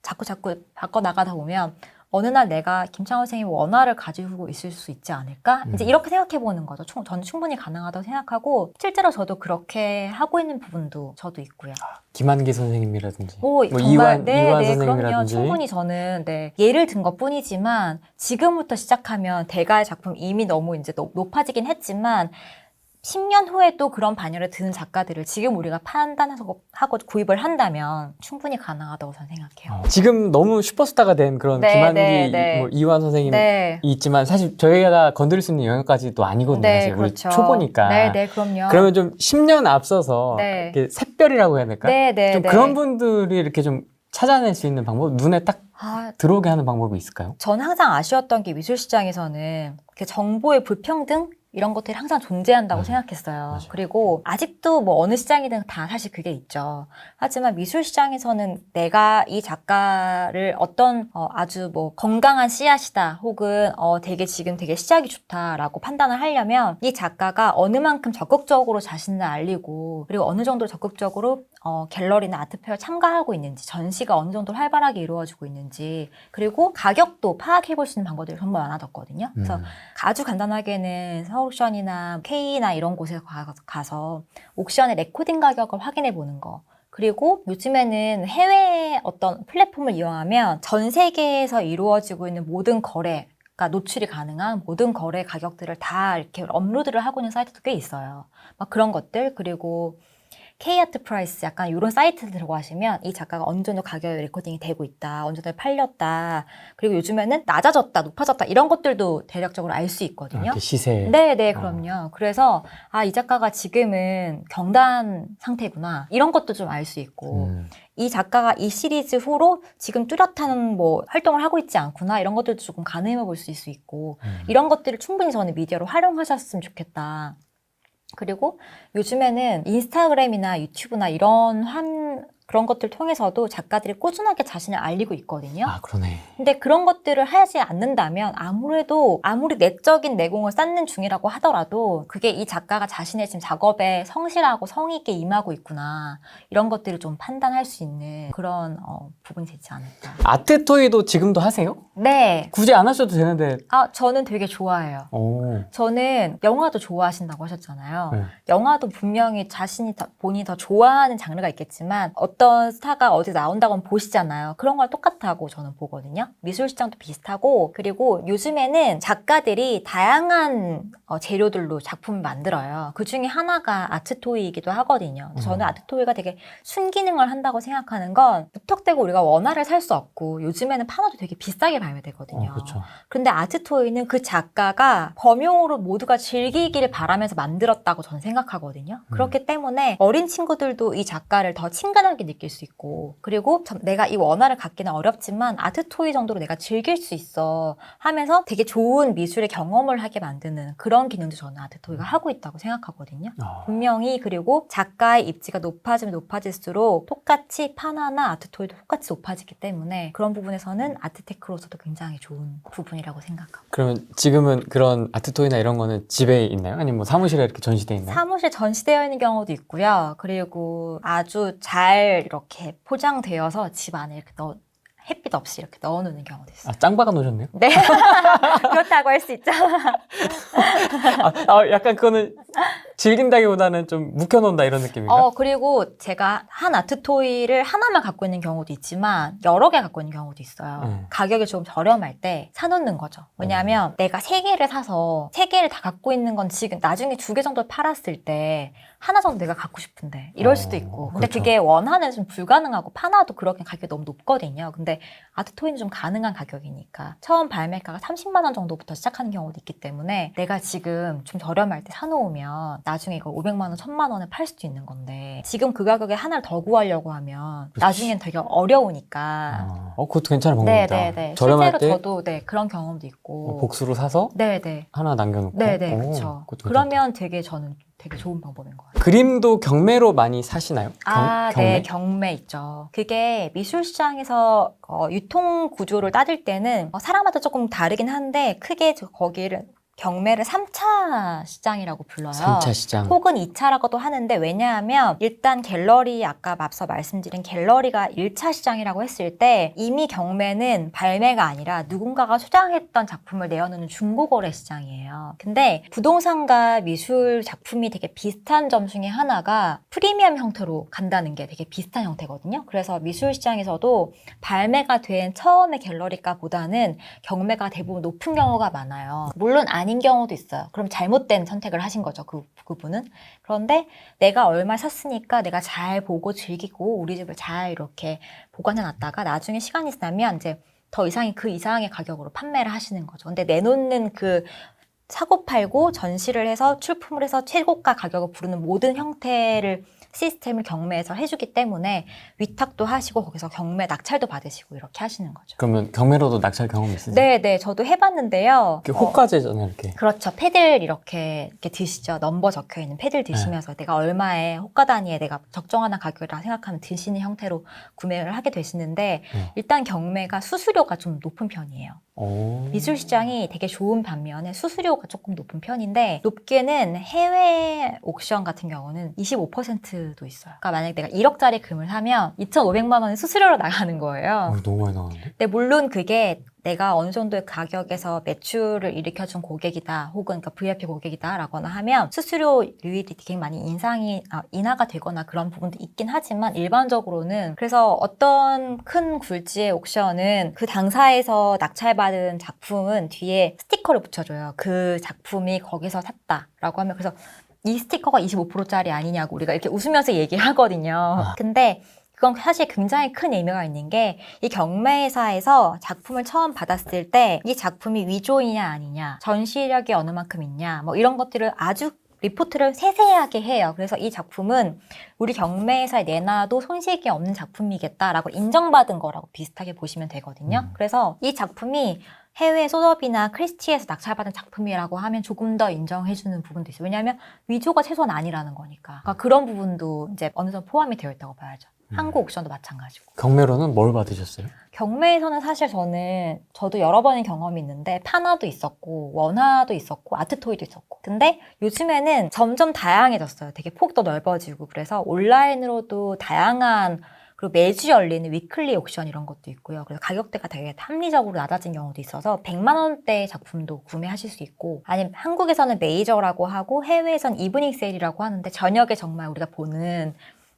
자꾸 바꿔나가다 보면 어느 날 내가 김창원 선생님 원화를 가지고 있을 수 있지 않을까? 이제 이렇게 생각해보는 거죠. 저는 충분히 가능하다고 생각하고 실제로 저도 그렇게 하고 있는 부분도 저도 있고요. 김한기 선생님이라든지 정말, 이완 그럼요. 선생님이라든지 충분히 저는 예를 든 것뿐이지만 지금부터 시작하면 대가의 작품 이미 너무 이제 높아지긴 했지만 10년 후에 또 그런 반열에 드는 작가들을 지금 우리가 판단하고 구입을 한다면 충분히 가능하다고 저는 생각해요. 지금 너무 슈퍼스타가 된 그런 김한기, 뭐 이완 선생님이 있지만 사실 저희가 건드릴 수 있는 영역까지도 아니거든요. 사실 그렇죠. 우리 초보니까. 그럼요. 그러면 좀 10년 앞서서 이렇게 샛별이라고 해야 될까? 좀 그런 분들이 이렇게 좀 찾아낼 수 있는 방법, 눈에 딱 들어오게 하는 방법이 있을까요? 저는 항상 아쉬웠던 게 미술시장에서는 정보의 불평등? 이런 것들이 항상 존재한다고 생각했어요. 맞아요. 그리고 아직도 뭐 어느 시장이든 다 사실 그게 있죠. 하지만 미술 시장에서는 내가 이 작가를 어떤 아주 뭐 건강한 씨앗이다 혹은 지금 되게 시작이 좋다라고 판단을 하려면 이 작가가 어느 만큼 적극적으로 자신을 알리고 그리고 어느 정도 적극적으로 갤러리나 아트페어 참가하고 있는지 전시가 어느 정도 활발하게 이루어지고 있는지 그리고 가격도 파악해 볼 수 있는 방법들이 정말 많아졌거든요. 그래서 아주 간단하게는 서울옥션이나 K나 이런 곳에 가서 옥션의 레코딩 가격을 확인해 보는 거. 그리고 요즘에는 해외 어떤 플랫폼을 이용하면 전 세계에서 이루어지고 있는 모든 거래가 노출이 가능한 모든 거래 가격들을 다 이렇게 업로드를 하고 있는 사이트도 꽤 있어요. 막 그런 것들. 그리고 K아트 프라이스 약간 이런 사이트를 들어가시면 이 작가가 어느 정도 가격에 레코딩이 되고 있다, 어느 정도 팔렸다, 그리고 요즘에는 낮아졌다, 높아졌다 이런 것들도 대략적으로 알 수 있거든요. 시세. 네, 그럼요. 그래서 이 작가가 지금은 경단 상태구나 이런 것도 좀 알 수 있고 이 작가가 이 시리즈 후로 지금 뚜렷한 뭐 활동을 하고 있지 않구나 이런 것들도 조금 가늠해 볼 수 있고 이런 것들을 충분히 저는 미디어로 활용하셨으면 좋겠다. 그리고 요즘에는 인스타그램이나 유튜브나 그런 것들 통해서도 작가들이 꾸준하게 자신을 알리고 있거든요. 그러네. 근데 그런 것들을 하지 않는다면 아무리 내적인 내공을 쌓는 중이라고 하더라도 그게 이 작가가 자신의 지금 작업에 성실하고 성의 있게 임하고 있구나 이런 것들을 좀 판단할 수 있는 그런 부분이 되지 않을까. 아트토이도 지금도 하세요? 네. 굳이 안 하셔도 되는데. 저는 되게 좋아해요. 저는 영화도 좋아하신다고 하셨잖아요. 영화도 분명히 본인이 더 좋아하는 장르가 있겠지만 어떤 스타가 어디 나온다고 보시잖아요. 그런 걸 똑같다고 저는 보거든요. 미술시장도 비슷하고 그리고 요즘에는 작가들이 다양한 재료들로 작품을 만들어요. 그 중에 하나가 아트토이이기도 하거든요. 저는 아트토이가 되게 순기능을 한다고 생각하는 건 무턱대고 우리가 원화를 살 수 없고 요즘에는 판화도 되게 비싸게 발매되거든요. 그렇죠. 근데 아트토이는 그 작가가 범용으로 모두가 즐기기를 바라면서 만들었다고 저는 생각하거든요. 그렇기 때문에 어린 친구들도 이 작가를 더 친근하게 느낄 수 있고 그리고 내가 이 원화를 갖기는 어렵지만 아트토이 정도로 내가 즐길 수 있어 하면서 되게 좋은 미술의 경험을 하게 만드는 그런 기능도 저는 아트토이가 하고 있다고 생각하거든요. 분명히 그리고 작가의 입지가 높아지면 높아질수록 똑같이 파나나 아트토이도 똑같이 높아지기 때문에 그런 부분에서는 아트테크로서도 굉장히 좋은 부분이라고 생각하고. 그러면 지금은 그런 아트토이나 이런 거는 집에 있나요? 아니면 뭐 사무실에 이렇게 전시돼 있나요? 사무실 전시되어 있는 경우도 있고요. 그리고 아주 잘 이렇게 포장되어서 집 안에 이렇게 햇빛 없이 이렇게 넣어놓는 경우도 있어요. 아, 짱 박아 놓으셨네요? 네. 그렇다고 할 수 있죠. 약간 그거는 즐긴다기보다는 좀 묵혀놓는다 이런 느낌인가? 그리고 제가 한 아트토이를 하나만 갖고 있는 경우도 있지만 여러 개 갖고 있는 경우도 있어요. 가격이 좀 저렴할 때 사놓는 거죠. 왜냐하면 내가 3개를 사서 3개를 다 갖고 있는 건 지금 나중에 2개 정도 팔았을 때 하나 정도 내가 갖고 싶은데 이럴 수도 있고 근데 그렇죠. 그게 원하는 좀 불가능하고 파나도 그렇게 가격이 너무 높거든요. 근데 아트토이는 좀 가능한 가격이니까 처음 발매가가 30만 원 정도부터 시작하는 경우도 있기 때문에 내가 지금 좀 저렴할 때 사놓으면 나중에 이걸 500만 원, 1000만 원에 팔 수도 있는 건데 지금 그 가격에 하나를 더 구하려고 하면 그렇지. 나중엔 되게 어려우니까 그것도 괜찮은 방법이다. 네네네. 저렴할 실제로 때 저도 그런 경험도 있고 복수로 사서 네네. 하나 남겨놓고 네네 그렇죠. 그러면 되게 저는 되게 좋은 방법인 것 같아요. 그림도 경매로 많이 사시나요? 네, 경매 있죠. 그게 미술 시장에서 유통 구조를 따질 때는 사람마다 조금 다르긴 한데 크게 거기를 경매를 3차 시장이라고 불러요. 3차 시장. 혹은 2차라고도 하는데 왜냐하면 일단 갤러리 아까 앞서 말씀드린 갤러리가 1차 시장이라고 했을 때 이미 경매는 발매가 아니라 누군가가 소장했던 작품을 내어놓는 중고거래 시장이에요. 근데 부동산과 미술 작품이 되게 비슷한 점 중에 하나가 프리미엄 형태로 간다는 게 되게 비슷한 형태거든요. 그래서 미술 시장에서도 발매가 된 처음의 갤러리가보다는 경매가 대부분 높은 경우가 많아요. 물론 아닌 경우도 있어요. 그럼 잘못된 선택을 하신 거죠, 그분은. 그런데 내가 얼마 샀으니까 내가 잘 보고 즐기고 우리 집을 잘 이렇게 보관해 놨다가 나중에 시간이 지나면 이제 더 이상의 그 이상의 가격으로 판매를 하시는 거죠. 근데 내놓는 그 사고 팔고 전시를 해서 출품을 해서 최고가 가격을 부르는 모든 형태를 시스템을 경매에서 해주기 때문에 위탁도 하시고 거기서 경매 낙찰도 받으시고 이렇게 하시는 거죠. 그러면 경매로도 낙찰 경험 있으세요? 네, 저도 해봤는데요. 호가제잖아요, 이렇게. 그렇죠. 패들 이렇게 드시죠. 넘버 적혀 있는 패들 드시면서 내가 얼마에 호가 단위에 내가 적정한 가격이라 생각하면 드시는 형태로 구매를 하게 되시는데 일단 경매가 수수료가 좀 높은 편이에요. 미술 시장이 되게 좋은 반면에 수수료가 조금 높은 편인데 높게는 해외 옥션 같은 경우는 25%도 있어요. 그러니까 만약에 내가 1억짜리 금을 사면 2,500만 원이 수수료로 나가는 거예요. 너무 많이 나가는데? 근데 물론 그게 내가 어느 정도의 가격에서 매출을 일으켜준 고객이다 혹은 그러니까 VIP 고객이다 라거나 하면 수수료율이 되게 많이 인하가 되거나 그런 부분도 있긴 하지만 일반적으로는 그래서 어떤 큰 굴지의 옥션은 그 당사에서 낙찰받은 작품은 뒤에 스티커를 붙여줘요. 그 작품이 거기서 샀다라고 하면 그래서 이 스티커가 25%짜리 아니냐고 우리가 이렇게 웃으면서 얘기하거든요. 근데 그건 사실 굉장히 큰 의미가 있는 게 이 경매회사에서 작품을 처음 받았을 때 이 작품이 위조이냐 아니냐, 전시력이 어느 만큼 있냐 뭐 이런 것들을 아주 리포트를 세세하게 해요. 그래서 이 작품은 우리 경매회사에 내놔도 손색이 없는 작품이겠다라고 인정받은 거라고 비슷하게 보시면 되거든요. 그래서 이 작품이 해외 소더비나 크리스티에서 낙찰받은 작품이라고 하면 조금 더 인정해주는 부분도 있어요. 왜냐하면 위조가 최소한 아니라는 거니까. 그러니까 그런 부분도 이제 어느 정도 포함이 되어 있다고 봐야죠. 한국 옥션도 마찬가지고. 경매로는 뭘 받으셨어요? 경매에서는 사실 저도 여러 번의 경험이 있는데 파나도 있었고 원화도 있었고 아트토이도 있었고 근데 요즘에는 점점 다양해졌어요. 되게 폭도 넓어지고 그래서 온라인으로도 다양한 그리고 매주 열리는 위클리 옥션 이런 것도 있고요. 그래서 가격대가 되게 합리적으로 낮아진 경우도 있어서 100만 원대 작품도 구매하실 수 있고 아니면 한국에서는 메이저라고 하고 해외에서는 이브닝 세일이라고 하는데 저녁에 정말 우리가 보는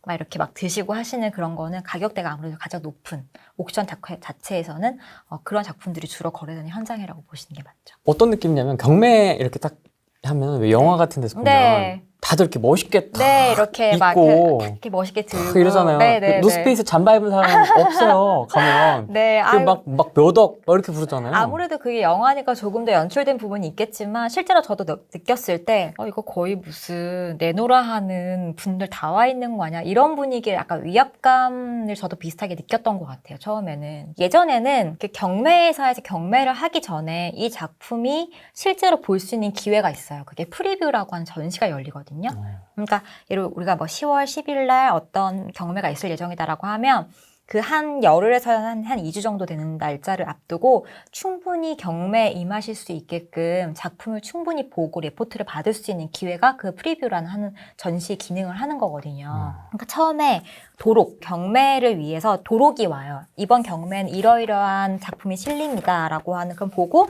막 이렇게 막 드시고 하시는 그런 거는 가격대가 아무래도 가장 높은 옥션 자체에서는 그런 작품들이 주로 거래되는 현장이라고 보시는 게 맞죠. 어떤 느낌이냐면 경매 이렇게 딱 하면 왜 영화 같은 데서 보면 다들 이렇게 멋있게 다 네, 이렇게 막 이렇게 멋있게 들고 이러잖아요. 네, 노스페이스 잠바 입은 사람 없어요. 가면. 네, 막 몇 억 이렇게 부르잖아요. 아무래도 그게 영화니까 조금 더 연출된 부분이 있겠지만 실제로 저도 느꼈을 때 이거 거의 무슨 내노라 하는 분들 다 와 있는 거 아니야? 이런 분위기에 약간 위압감을 저도 비슷하게 느꼈던 것 같아요. 처음에는. 예전에는 경매회사에서 경매를 하기 전에 이 작품이 실제로 볼 수 있는 기회가 있어요. 그게 프리뷰라고 하는 전시가 열리거든요. 그러니까 예를 우리가 뭐 10월 10일 날 어떤 경매가 있을 예정이다라고 하면 그 한 열흘에서 한 2주 정도 되는 날짜를 앞두고 충분히 경매에 임하실 수 있게끔 작품을 충분히 보고 레포트를 받을 수 있는 기회가 그 프리뷰라는 하는 전시 기능을 하는 거거든요. 그러니까 처음에 도록, 경매를 위해서 도록이 와요. 이번 경매는 이러이러한 작품이 실립니다라고 하는 걸 보고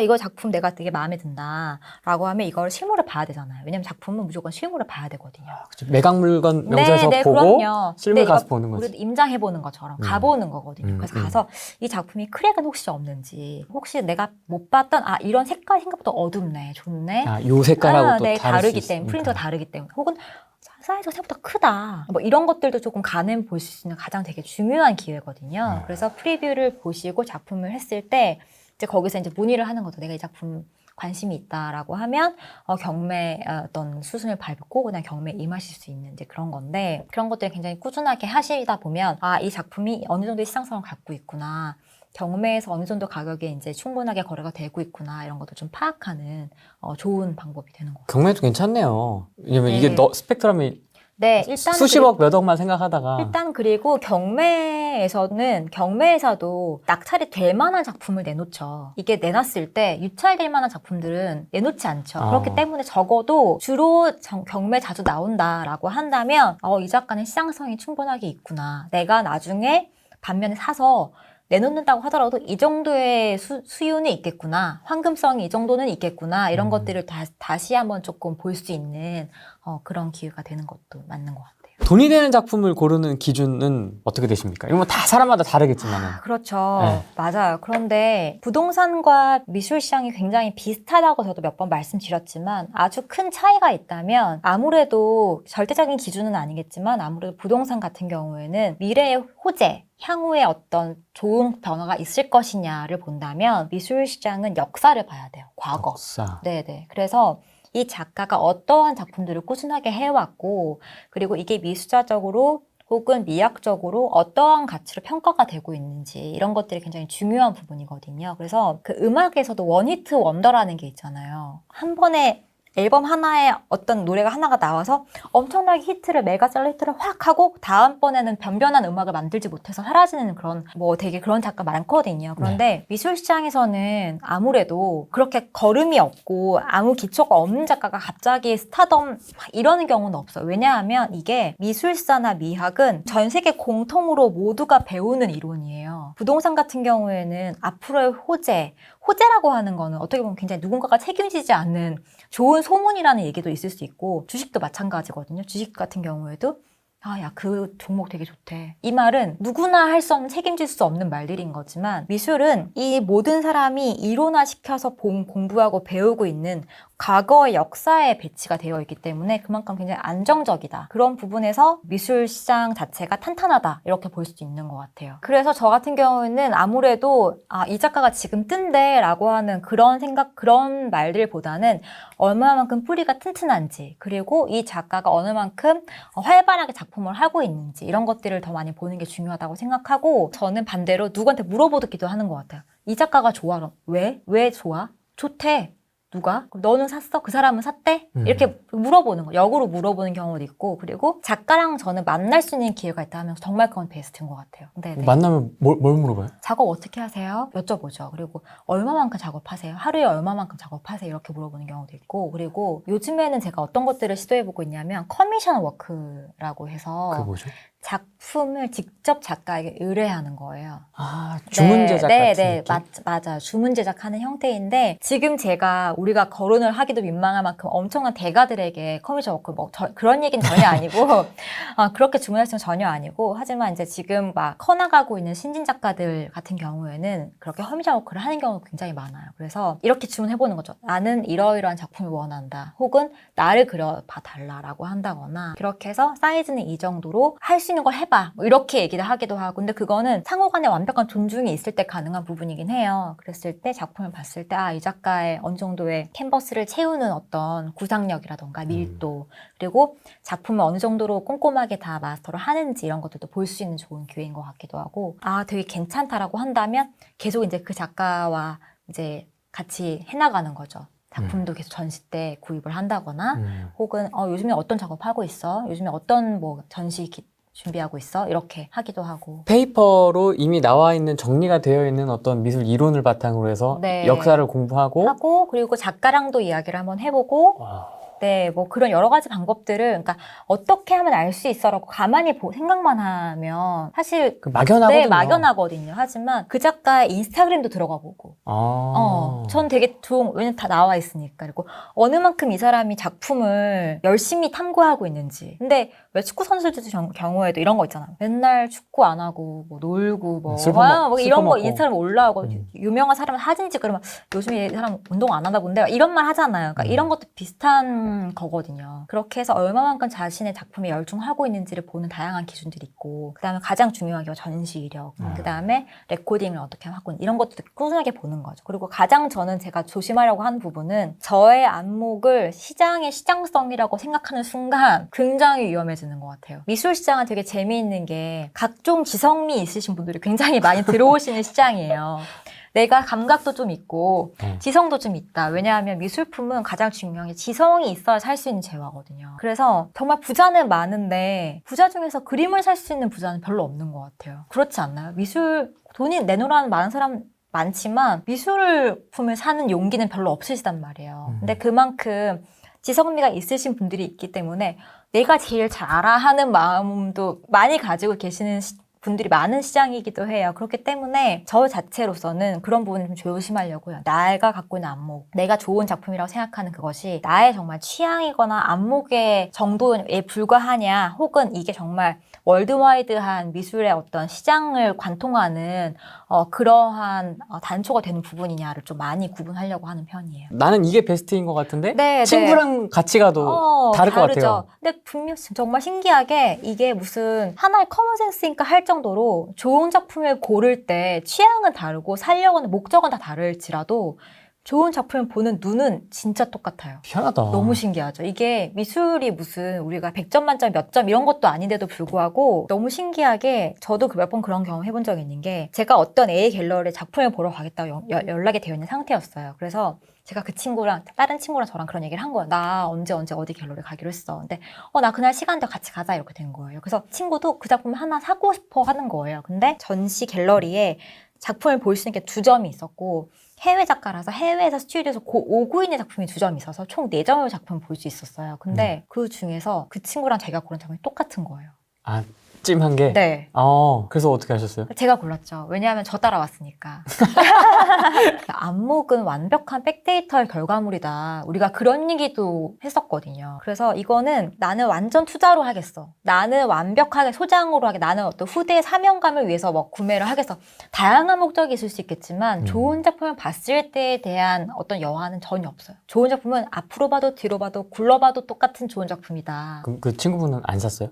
이거 작품 내가 되게 마음에 든다 라고 하면 이걸 실물을 봐야 되잖아요. 왜냐면 작품은 무조건 실물을 봐야 되거든요. 그쵸. 매각 물건 명세서 보고 그럼요. 실물 가서 보는 거지. 우리도 임장해보는 것처럼 가보는 거거든요. 그래서 가서 이 작품이 크랙은 혹시 없는지, 혹시 내가 못 봤던 이런 색깔 생각보다 어둡네, 좋네. 요 색깔하고 또 네, 다르기 수 때문에, 프린터가 다르기 때문에, 혹은 사이즈가 생각보다 크다. 뭐 이런 것들도 조금 가늠 볼 수 있는 가장 되게 중요한 기회거든요. 그래서 프리뷰를 보시고 작품을 했을 때 이제 거기서 이제 문의를 하는 거죠. 내가 이 작품 관심이 있다라고 하면 경매 어떤 수순을 밟고 그냥 경매에 임하실 수 있는 이제 그런 건데, 그런 것들을 굉장히 꾸준하게 하시다 보면 이 작품이 어느 정도의 시장성을 갖고 있구나, 경매에서 어느 정도 가격에 이제 충분하게 거래가 되고 있구나, 이런 것도 좀 파악하는 좋은 방법이 되는 것 같아요. 경매도 괜찮네요. 왜냐면 이게 스펙트럼이 네, 일단 수십억 몇 억만 생각하다가 일단 그리고 경매에서도 낙찰이 될 만한 작품을 내놓죠. 이게 내놨을 때 유찰될 만한 작품들은 내놓지 않죠. 그렇기 때문에 적어도 주로 경매 자주 나온다라고 한다면 이 작가는 시장성이 충분하게 있구나. 내가 나중에 반면에 사서 내놓는다고 하더라도 이 정도의 수요는 있겠구나, 황금성이 이 정도는 있겠구나, 이런 것들을 다시 한번 조금 볼 수 있는 그런 기회가 되는 것도 맞는 것 같아요. 돈이 되는 작품을 고르는 기준은 어떻게 되십니까? 이건 뭐 다 사람마다 다르겠지만은. 그렇죠. 네. 맞아요. 그런데 부동산과 미술 시장이 굉장히 비슷하다고 저도 몇 번 말씀드렸지만 아주 큰 차이가 있다면 아무래도 절대적인 기준은 아니겠지만 아무래도 부동산 같은 경우에는 미래의 호재, 향후에 어떤 좋은 변화가 있을 것이냐를 본다면 미술 시장은 역사를 봐야 돼요. 과거. 역사. 네네. 그래서 이 작가가 어떠한 작품들을 꾸준하게 해왔고, 그리고 이게 미술자적으로 혹은 미학적으로 어떠한 가치로 평가가 되고 있는지, 이런 것들이 굉장히 중요한 부분이거든요. 그래서 그 음악에서도 원히트 원더라는 게 있잖아요. 한 번에 앨범 하나에 어떤 노래가 하나가 나와서 엄청나게 메가셀러 히트를 확 하고 다음번에는 변변한 음악을 만들지 못해서 사라지는 그런 되게 그런 작가 많거든요. 그런데 미술 시장에서는 아무래도 그렇게 걸음이 없고 아무 기초가 없는 작가가 갑자기 스타덤 이러는 경우는 없어요. 왜냐하면 이게 미술사나 미학은 전 세계 공통으로 모두가 배우는 이론이에요. 부동산 같은 경우에는 앞으로의 호재라고 하는 거는 어떻게 보면 굉장히 누군가가 책임지지 않는 좋은 소문이라는 얘기도 있을 수 있고, 주식도 마찬가지거든요. 주식 같은 경우에도 야, 그 종목 되게 좋대. 이 말은 누구나 할 수 없는, 책임질 수 없는 말들인 거지만 미술은 이 모든 사람이 이론화시켜서 공부하고 배우고 있는 과거의 역사에 배치가 되어 있기 때문에 그만큼 굉장히 안정적이다. 그런 부분에서 미술 시장 자체가 탄탄하다, 이렇게 볼 수 있는 것 같아요. 그래서 저 같은 경우에는 아무래도 이 작가가 지금 뜬대 라고 하는 그런 말들보다는 얼마만큼 뿌리가 튼튼한지, 그리고 이 작가가 어느 만큼 활발하게 작품을 하고 있는지, 이런 것들을 더 많이 보는 게 중요하다고 생각하고, 저는 반대로 누구한테 물어보기도 하는 것 같아요. 이 작가가 좋아? 그럼 왜 좋아? 좋대. 누가? 그럼 너는 샀어? 그 사람은 샀대? 이렇게 물어보는 거, 역으로 물어보는 경우도 있고, 그리고 작가랑 저는 만날 수 있는 기회가 있다 하면 정말 그건 베스트인 것 같아요. 네네. 만나면 뭘 물어봐요? 작업 어떻게 하세요? 여쭤보죠. 그리고 얼마만큼 작업하세요? 하루에 얼마만큼 작업하세요? 이렇게 물어보는 경우도 있고, 그리고 요즘에는 제가 어떤 것들을 시도해보고 있냐면 커미션 워크라고 해서, 그게 뭐죠? 작품을 직접 작가에게 의뢰하는 거예요. 아, 주문 제작 같은 느낌? 맞아요. 주문 제작하는 형태인데 지금 우리가 거론을 하기도 민망할 만큼 엄청난 대가들에게 커뮤니티 워크 그런 얘기는 전혀 아니고 그렇게 주문하시는 건 전혀 아니고 하지만 이제 지금 막 커나가고 있는 신진 작가들 같은 경우에는 그렇게 커뮤니티 워크를 하는 경우가 굉장히 많아요. 그래서 이렇게 주문해보는 거죠. 나는 이러이러한 작품을 원한다. 혹은 나를 그려봐 달라라고 한다거나 그렇게 해서 사이즈는 이 정도로 할 수 있는 걸 해봐. 뭐 이렇게 얘기를 하기도 하고 근데 그거는 상호간에 완벽한 존중이 있을 때 가능한 부분이긴 해요. 그랬을 때 작품을 봤을 때 이 작가의 어느 정도의 캔버스를 채우는 어떤 구상력이라던가 밀도 그리고 작품을 어느 정도로 꼼꼼하게 다 마스터를 하는지 이런 것들도 볼 수 있는 좋은 기회인 것 같기도 하고 되게 괜찮다라고 한다면 계속 이제 그 작가와 이제 같이 해나가는 거죠. 작품도 계속 전시 때 구입을 한다거나 혹은 요즘에 어떤 작업하고 있어? 요즘에 어떤 뭐 전시 준비하고 있어? 이렇게 하기도 하고 페이퍼로 이미 나와 있는 정리가 되어 있는 어떤 미술 이론을 바탕으로 해서 네. 역사를 공부하고 그리고 작가랑도 이야기를 한번 해보고 네, 뭐 그런 여러 가지 방법들을 그러니까 어떻게 하면 알 수 있어라고 가만히 생각만 하면 사실 막연하거든요. 네, 막연하거든요. 하지만 그 작가의 인스타그램도 들어가 보고 전 되게 왜냐면 다 나와 있으니까 그리고 어느 만큼 이 사람이 작품을 열심히 탐구하고 있는지 근데 왜 축구 선수들 경우에도 이런 거 있잖아. 맨날 축구 안 하고 뭐 놀고 뭐 이런 거 인스타그램 올라오고 유명한 사람은 사진 찍고 그러면 요즘에 이 사람 운동 안 하나 본데 이런 말 하잖아요. 그러니까 이런 것도 비슷한 거거든요. 그렇게 해서 얼마만큼 자신의 작품에 열중하고 있는지를 보는 다양한 기준들이 있고 그다음에 가장 중요한 게 전시 이력 그다음에 레코딩을 어떻게 하고 이런 것도 꾸준하게 보는 거죠. 그리고 가장 제가 조심하려고 하는 부분은 저의 안목을 시장의 시장성이라고 생각하는 순간 굉장히 위험해지는 것 같아요. 미술 시장은 되게 재미있는 게 각종 지성미 있으신 분들이 굉장히 많이 들어오시는 시장이에요. 내가 감각도 좀 있고 지성도 좀 있다. 왜냐하면 미술품은 가장 중요한 게 지성이 있어야 살 수 있는 재화거든요. 그래서 정말 부자는 많은데 부자 중에서 그림을 살 수 있는 부자는 별로 없는 것 같아요. 그렇지 않나요? 돈이 내놓으라는 많은 사람 많지만 미술품을 사는 용기는 별로 없으시단 말이에요. 근데 그만큼 지성미가 있으신 분들이 있기 때문에 내가 제일 잘 알아 하는 마음도 많이 가지고 계시는 분들이 많은 시장이기도 해요. 그렇기 때문에 저 자체로서는 그런 부분을 좀 조심하려고요. 내가 갖고 있는 안목, 내가 좋은 작품이라고 생각하는 그것이 나의 정말 취향이거나 안목의 정도에 불과하냐 혹은 이게 정말 월드와이드한 미술의 어떤 시장을 관통하는 그러한 단초가 되는 부분이냐를 좀 많이 구분하려고 하는 편이에요. 나는 이게 베스트인 것 같은데 네, 친구랑 같이 가도 다를 것 같아요. 근데 분명 정말 신기하게 이게 무슨 하나의 커먼센스인가 할 정도로 좋은 작품을 고를 때 취향은 다르고 살려고 하는 목적은 다 다를지라도 좋은 작품을 보는 눈은 진짜 똑같아요. 희한하다. 너무 신기하죠. 이게 미술이 무슨 우리가 100점 만점 몇 점 이런 것도 아닌데도 불구하고 너무 신기하게 저도 몇 번 그런 경험 해본 적이 있는 게 제가 어떤 A 갤러리 작품을 보러 가겠다고 연락이 되어 있는 상태였어요. 그래서 제가 그 친구랑 다른 친구랑 저랑 그런 얘기를 한 거예요. 나 언제 어디 갤러리 가기로 했어. 근데 나 그날 시간대 같이 가자 이렇게 된 거예요. 그래서 친구도 그 작품 하나 사고 싶어 하는 거예요. 근데 전시 갤러리에 작품을 볼 수 있는 게 2점이 있었고 해외 작가라서 해외에서 스튜디오에서 오고 있는 작품이 2점이 있어서 총 4점의 작품을 볼 수 있었어요. 근데 그 중에서 그 친구랑 제가 고른 작품이 똑같은 거예요. 아, 찜한 게? 네. 그래서 어떻게 하셨어요? 제가 골랐죠. 왜냐하면 저 따라왔으니까. 안목은 완벽한 백데이터의 결과물이다. 우리가 그런 얘기도 했었거든요. 그래서 이거는 나는 완전 투자로 하겠어. 나는 완벽하게 소장으로 하게. 나는 어떤 후대의 사명감을 위해서 뭐 구매를 하겠어. 다양한 목적이 있을 수 있겠지만 좋은 작품을 봤을 때에 대한 어떤 여하는 전혀 없어요. 좋은 작품은 앞으로 봐도 뒤로 봐도 굴러봐도 똑같은 좋은 작품이다. 그럼 그 친구분은 안 샀어요?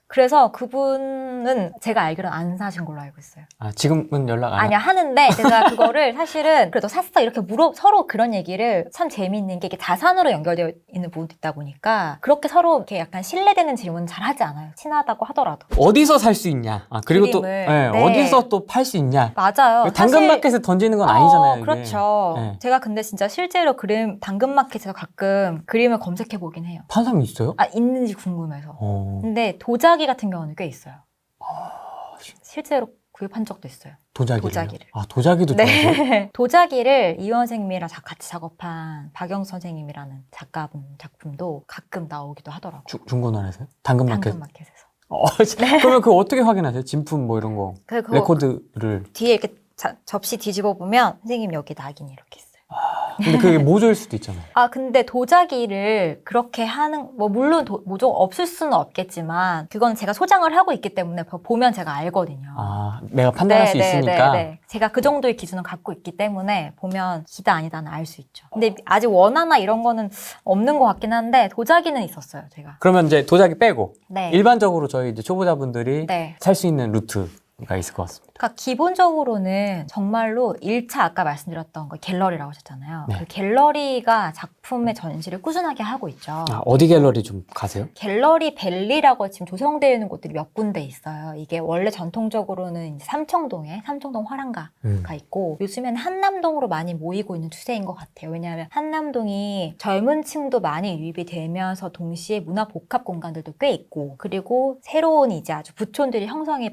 그래서 그분은 제가 알기로는 안 사신 걸로 알고 있어요. 지금은 연락 안 아니야, 하는데 제가 그거를 사실은 그래도 샀어 이렇게 서로 그런 얘기를 참 재미있는 게 이게 자산으로 연결되어 있는 부분도 있다 보니까 그렇게 서로 이렇게 약간 신뢰되는 질문은 잘 하지 않아요. 친하다고 하더라도. 어디서 살 수 있냐? 그리고 또 네. 어디서 또 팔 수 있냐? 맞아요. 당근마켓에 던지는 건 아니잖아요. 이게. 그렇죠. 네. 제가 근데 진짜 실제로 당근마켓에서 가끔 그림을 검색해 보긴 해요. 판 사람이 있어요? 있는지 궁금해서. 근데 도자기 같은 경우는 꽤 있어요. 실제로 구입한 적도 있어요. 도자기를. 도자기도 좋아하세요? 네. 도자기를 이원 선생님이랑 같이 작업한 박영 선생님이라는 작가분 작품도 가끔 나오기도 하더라고요. 중고나라에서요? 당근마켓에서? 그러면 그거 어떻게 확인하세요? 진품 뭐 이런 거. 그거 레코드를. 뒤에 이렇게 접시 뒤집어 보면 선생님 여기 낙인이 이렇게 있어요. 근데 그게 모조일 수도 있잖아요. 근데 도자기를 그렇게 하는, 물론 모조 없을 수는 없겠지만, 그건 제가 소장을 하고 있기 때문에 보면 제가 알거든요. 내가 판단할 수 있으니까. 네. 제가 그 정도의 기준을 갖고 있기 때문에 보면 기다 아니다는 알 수 있죠. 근데 아직 원화나 이런 거는 없는 것 같긴 한데, 도자기는 있었어요, 제가. 그러면 이제 도자기 빼고. 네. 일반적으로 저희 이제 초보자분들이 네. 살 수 있는 루트가 있을 것 같습니다. 그러니까 기본적으로는 정말로 1차 아까 말씀드렸던 거 갤러리라고 하셨잖아요. 네. 그 갤러리가 작품의 전시를 꾸준하게 하고 있죠. 어디 갤러리 좀 가세요? 갤러리 벨리라고 지금 조성되어 있는 곳들이 몇 군데 있어요. 이게 원래 전통적으로는 이제 삼청동 화랑가가 있고 요즘엔 한남동으로 많이 모이고 있는 추세인 것 같아요. 왜냐하면 한남동이 젊은 층도 많이 유입이 되면서 동시에 문화 복합 공간들도 꽤 있고 그리고 새로운 이제 아주 부촌들이 형성이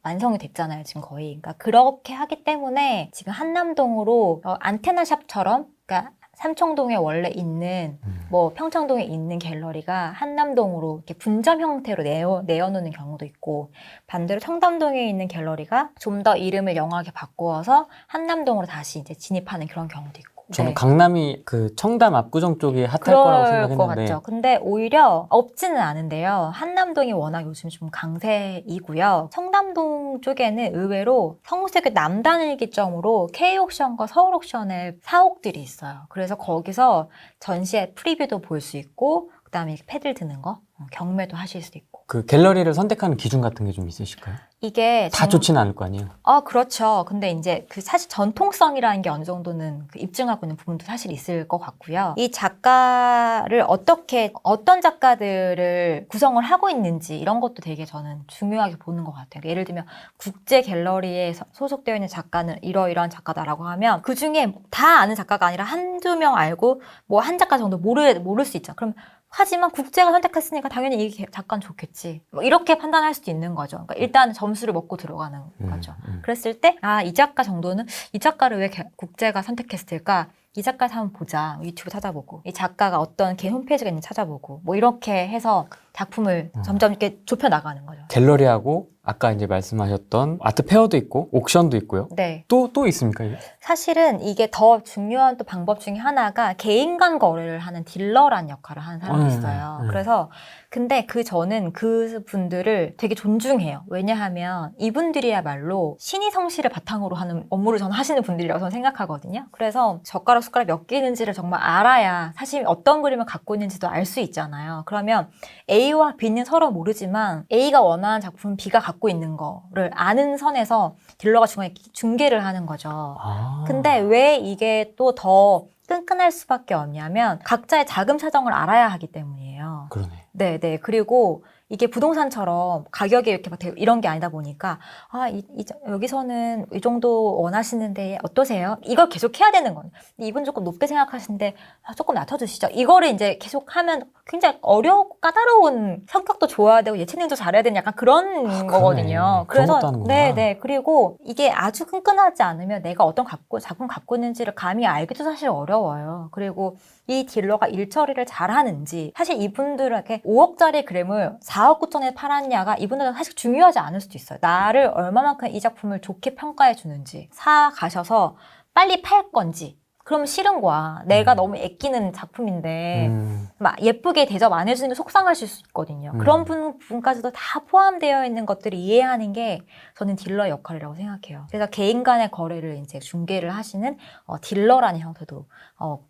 완성이 됐잖아요. 지금 거의. 그러니까 그렇게 하기 때문에 지금 한남동으로 안테나샵처럼 그러니까 삼청동에 원래 있는 뭐 평창동에 있는 갤러리가 한남동으로 이렇게 분점 형태로 내어놓는 경우도 있고 반대로 청담동에 있는 갤러리가 좀 더 이름을 영하게 바꾸어서 한남동으로 다시 이제 진입하는 그런 경우도 있고. 저는 네. 강남이 그 청담 압구정 쪽이 핫할 그럴 거라고 것 생각했는데 같죠. 근데 오히려 없지는 않은데요. 한남동이 워낙 요즘 좀 강세이고요. 청담동 쪽에는 의외로 성수역의 남단일기점으로 K옥션과 서울옥션의 사옥들이 있어요. 그래서 거기서 전시회 프리뷰도 볼 수 있고 그다음에 패들 드는 거 경매도 하실 수도 있고. 그 갤러리를 선택하는 기준 같은 게 좀 있으실까요? 이게 다 좋지는 않을 거 아니에요? 그렇죠. 근데 이제 그 사실 전통성이라는 게 어느 정도는 그 입증하고 있는 부분도 사실 있을 것 같고요. 이 작가를 어떤 작가들을 구성을 하고 있는지 이런 것도 되게 저는 중요하게 보는 것 같아요. 예를 들면 국제 갤러리에 소속되어 있는 작가는 이러이러한 작가다라고 하면 그 중에 다 아는 작가가 아니라 한두 명 알고 뭐 한 작가 정도 모를 수 있죠. 그럼 하지만 국제가 선택했으니까 당연히 이 작가는 좋겠지. 뭐 이렇게 판단할 수도 있는 거죠. 그러니까 일단 점수를 먹고 들어가는 거죠. 그랬을 때, 이 작가 정도는 이 작가를 왜 국제가 선택했을까? 이 작가 한번 보자. 유튜브 찾아보고. 이 작가가 어떤 개인 홈페이지가 있는지 찾아보고. 뭐 이렇게 해서 작품을 점점 이렇게 좁혀 나가는 거죠. 갤러리하고 아까 이제 말씀하셨던 아트 페어도 있고 옥션도 있고요. 네. 또 있습니까? 이게? 사실은 이게 더 중요한 또 방법 중에 하나가 개인 간 거래를 하는 딜러란 역할을 하는 사람이 있어요. 그래서 근데 저는 그 분들을 되게 존중해요. 왜냐하면 이분들이야말로 신의 성실을 바탕으로 하는 업무를 저는 하시는 분들이라고 저는 생각하거든요. 그래서 젓가락 숟가락 몇 개인지를 정말 알아야 사실 어떤 그림을 갖고 있는지도 알 수 있잖아요. 그러면 A와 B는 서로 모르지만 A가 원하는 작품 B가 갖고 있는 거를 아는 선에서 딜러가 중간에 중개를 하는 거죠. 근데 왜 이게 또 더 끈끈할 수밖에 없냐면 각자의 자금 사정을 알아야 하기 때문이에요. 그러네. 네. 그리고 이게 부동산처럼 가격이 이렇게 막 이런 게 아니다 보니까 여기서는 이 정도 원하시는데 어떠세요? 이걸 계속 해야 되는 거예요. 이분 조금 높게 생각하시는데 조금 낮춰주시죠. 이거를 이제 계속 하면 굉장히 어렵고 까다로운 성격도 좋아야 되고 예체능도 잘해야 되는 약간 그런 거거든요. 그래서 네. 그리고 이게 아주 끈끈하지 않으면 내가 어떤 작품 갖고 있는지를 감히 알기도 사실 어려워요. 그리고 이 딜러가 일 처리를 잘하는지 사실 이분들에게 5억짜리 그램을 4억 9천에 팔았냐가 이분들은 사실 중요하지 않을 수도 있어요. 나를 얼마만큼 이 작품을 좋게 평가해 주는지 사 가셔서 빨리 팔 건지 그러면 싫은 거야. 내가 너무 애끼는 작품인데 막 예쁘게 대접 안 해주는 게 속상하실 수 있거든요. 그런 부분까지도 다 포함되어 있는 것들을 이해하는 게 저는 딜러의 역할이라고 생각해요. 그래서 개인 간의 거래를 이제 중개를 하시는 딜러라는 형태도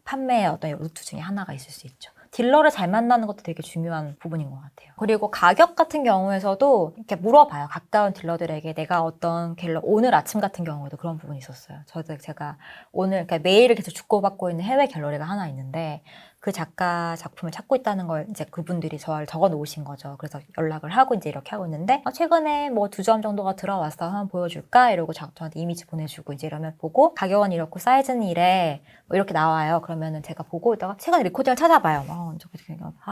판매의 어떤 루트 중에 하나가 있을 수 있죠. 딜러를 잘 만나는 것도 되게 중요한 부분인 것 같아요. 그리고 가격 같은 경우에서도 이렇게 물어봐요. 가까운 딜러들에게 내가 어떤 갤러 오늘 아침 같은 경우에도 그런 부분이 있었어요. 제가 오늘 그러니까 메일을 계속 주고받고 있는 해외 갤러리가 하나 있는데 그 작가 작품을 찾고 있다는 걸 이제 그분들이 저를 적어 놓으신 거죠. 그래서 연락을 하고 이제 이렇게 하고 있는데 최근에 뭐 2점 정도가 들어왔어. 한번 보여줄까? 이러고 저한테 이미지 보내주고 이제 이러면 보고 가격은 이렇고 사이즈는 이래. 뭐 이렇게 나와요. 그러면은 제가 보고 있다가 최근에 리코딩을 찾아봐요.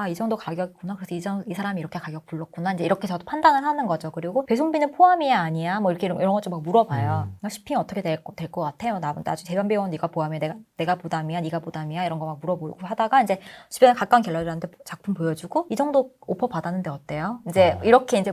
이 정도 가격이구나. 그래서 이 사람이 이렇게 가격 불렀구나. 이제 이렇게 저도 판단을 하는 거죠. 그리고 배송비는 포함이야 아니야? 뭐 이런 것 좀 막 물어봐요. 쉬핑 어떻게 될 것 같아요? 나중에 재반 비용 네가 부담이야? 내가 부담이야? 네가 부담이야? 이런 거 막 물어보고 하다가 이제 주변에 가까운 갤러리한테 작품 보여주고 이 정도 오퍼 받았는데 어때요? 이제 이렇게 이제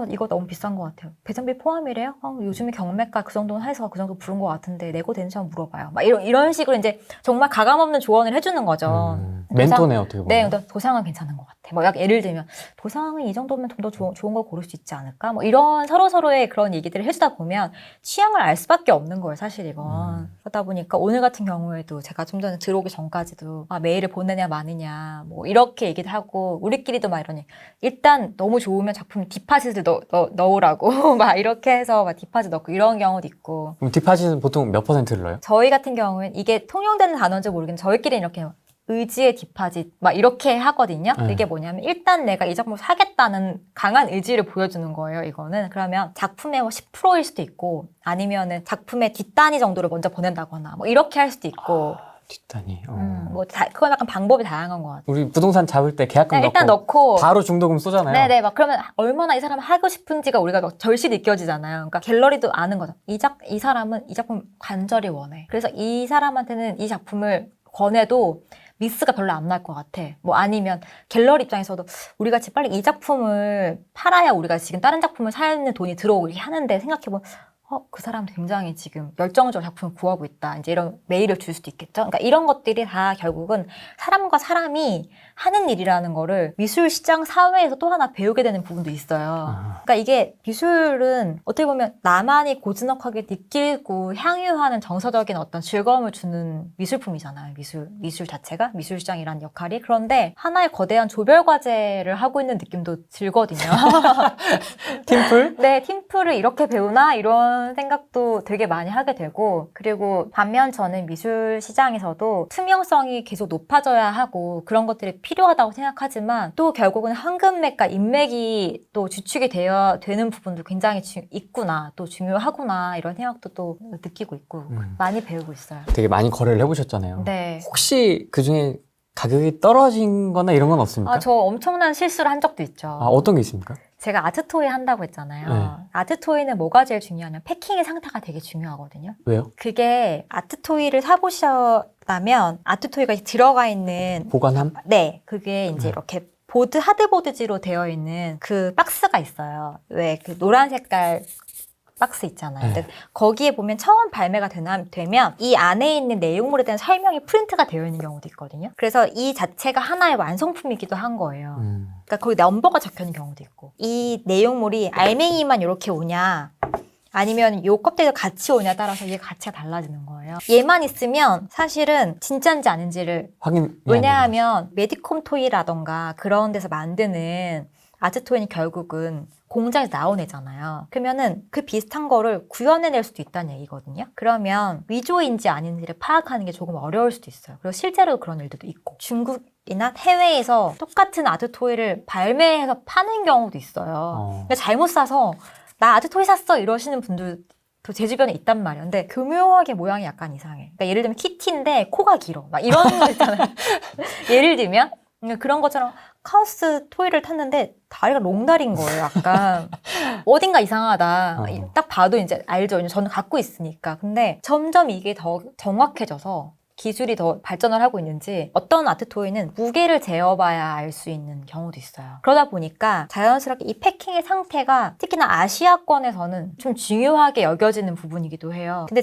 이거 너무 비싼 것 같아요. 배정비 포함이래요? 요즘에 경매가 그 정도는 해서 그 정도 부른 것 같은데 내고 되는지 한번 물어봐요. 막 이런 식으로 이제 정말 가감없는 조언을 해주는 거죠. 멘토네 어떻게 보면. 네, 근데 도상은 괜찮은 것 같아. 뭐 예를 들면 도상은 이 정도면 좀 더 좋은 걸 고를 수 있지 않을까? 뭐 이런 서로의 그런 얘기들을 해주다 보면 취향을 알 수밖에 없는 거예요, 사실 이건. 그러다 보니까 오늘 같은 경우에도 제가 좀 전에 들어오기 전까지도 메일을 보내냐 마느냐 뭐 이렇게 얘기를 하고 우리끼리도 막 이러니 일단 너무 좋으면 작품 디파짓을 넣으라고 막 이렇게 해서 막 디파짓 넣고 이런 경우도 있고. 그럼 디파짓은 보통 몇 %를 넣어요? 저희 같은 경우는 이게 통용되는 단어인지 모르겠는데 저희끼리 이렇게 의지의 디파짓 막 이렇게 하거든요. 이게 뭐냐면 일단 내가 이 작품을 사겠다는 강한 의지를 보여주는 거예요. 이거는 그러면 작품의 10%일 수도 있고 아니면은 작품의 뒷단위 정도를 먼저 보낸다거나 뭐 이렇게 할 수도 있고. 뒷단위. 그건 약간 방법이 다양한 것 같아요. 우리 부동산 잡을 때 계약금 네, 일단 넣고 바로 중도금 쏘잖아요. 네네, 막 그러면 얼마나 이 사람을 하고 싶은지가 우리가 막 절시 느껴지잖아요. 그러니까 갤러리도 아는 거죠. 이 사람은 이 작품 간절히 원해. 그래서 이 사람한테는 이 작품을 권해도 미스가 별로 안 날 것 같아. 뭐 아니면 갤러리 입장에서도 우리 같이 빨리 이 작품을 팔아야 우리가 지금 다른 작품을 사는 돈이 들어오게 하는데 생각해보면 그 사람 굉장히 지금 열정적으로 작품을 구하고 있다. 이제 이런 메일을 줄 수도 있겠죠. 그러니까 이런 것들이 다 결국은 사람과 사람이 하는 일이라는 거를 미술 시장 사회에서 또 하나 배우게 되는 부분도 있어요. 그러니까 이게 미술은 어떻게 보면 나만이 고즈넉하게 느끼고 향유하는 정서적인 어떤 즐거움을 주는 미술품이잖아요. 미술 자체가 미술 시장이라는 역할이. 그런데 하나의 거대한 조별 과제를 하고 있는 느낌도 들거든요. 팀플? 네, 팀플을 이렇게 배우나 이런 생각도 되게 많이 하게 되고 그리고 반면 저는 미술 시장에서도 투명성이 계속 높아져야 하고 그런 것들이 필요하다고 생각하지만 또 결국은 황금맥과 인맥이 또 주축이 되는 부분도 굉장히 있구나 또 중요하구나 이런 생각도 또 느끼고 있고 많이 배우고 있어요. 되게 많이 거래를 해보셨잖아요. 네. 혹시 그중에 가격이 떨어진 거나 이런 건 없습니까? 저 엄청난 실수를 한 적도 있죠. 어떤 게 있습니까? 제가 아트토이 한다고 했잖아요. 네. 아트토이는 뭐가 제일 중요하냐면 패킹의 상태가 되게 중요하거든요. 왜요? 그게 아트토이를 사보셨다면 아트토이가 들어가 있는 보관함? 네. 그게 이제 이렇게 하드보드지로 되어 있는 그 박스가 있어요. 왜 그 노란 색깔 박스 있잖아요. 네. 거기에 보면 처음 발매가 되면 이 안에 있는 내용물에 대한 설명이 프린트가 되어 있는 경우도 있거든요. 그래서 이 자체가 하나의 완성품이기도 한 거예요. 그러니까 거기 넘버가 적혀 있는 경우도 있고 이 내용물이 알맹이만 이렇게 오냐 아니면 요 껍데기가 같이 오냐에 따라서 얘 가치가 달라지는 거예요. 얘만 있으면 사실은 진짜인지 아닌지를 왜냐하면 메디콤 토이라던가 그런 데서 만드는 아트토이는 결국은 공장에서 나온 애잖아요. 그러면은 그 비슷한 거를 구현해낼 수도 있다는 얘기거든요. 그러면 위조인지 아닌지를 파악하는 게 조금 어려울 수도 있어요. 그리고 실제로 그런 일들도 있고 중국이나 해외에서 똑같은 아트토이를 발매해서 파는 경우도 있어요. 그러니까 잘못 사서 나 아트토이 샀어 이러시는 분들도 제 주변에 있단 말이에요. 근데 교묘하게 모양이 약간 이상해. 그러니까 예를 들면 키티인데 코가 길어. 막 이런 거 있잖아요. 예를 들면 그런 것처럼 카오스 토이를 탔는데 다리가 롱다리인 거예요. 약간 어딘가 이상하다. 딱 봐도 이제 알죠. 저는 갖고 있으니까. 근데 점점 이게 더 정확해져서 기술이 더 발전을 하고 있는지 어떤 아트토이는 무게를 재어봐야 알 수 있는 경우도 있어요. 그러다 보니까 자연스럽게 이 패킹의 상태가 특히나 아시아권에서는 좀 중요하게 여겨지는 부분이기도 해요. 근데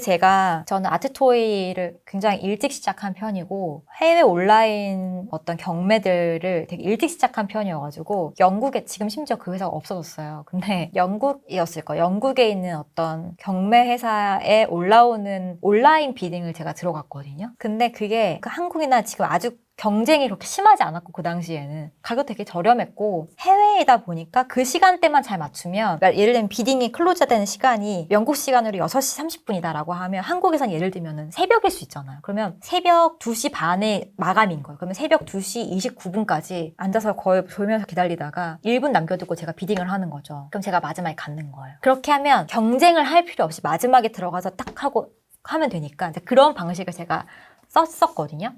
저는 아트토이를 굉장히 일찍 시작한 편이고 해외 온라인 어떤 경매들을 되게 일찍 시작한 편이어가지고 영국에 지금 심지어 그 회사가 없어졌어요. 근데 영국이었을 거예요. 영국에 있는 어떤 경매 회사에 올라오는 온라인 비딩을 제가 들어갔거든요. 근데 그게 한국이나 지금 아주 경쟁이 그렇게 심하지 않았고 그 당시에는 가격 되게 저렴했고 해외이다 보니까 그 시간대만 잘 맞추면 그러니까 예를 들면 비딩이 클로즈 되는 시간이 영국 시간으로 6시 30분이다라고 하면 한국에선 예를 들면 새벽일 수 있잖아요. 그러면 새벽 2시 반에 마감인 거예요. 그러면 새벽 2시 29분까지 앉아서 거의 졸면서 기다리다가 1분 남겨두고 제가 비딩을 하는 거죠. 그럼 제가 마지막에 갖는 거예요. 그렇게 하면 경쟁을 할 필요 없이 마지막에 들어가서 딱 하고 하면 되니까 이제 그런 방식을 제가 썼었거든요.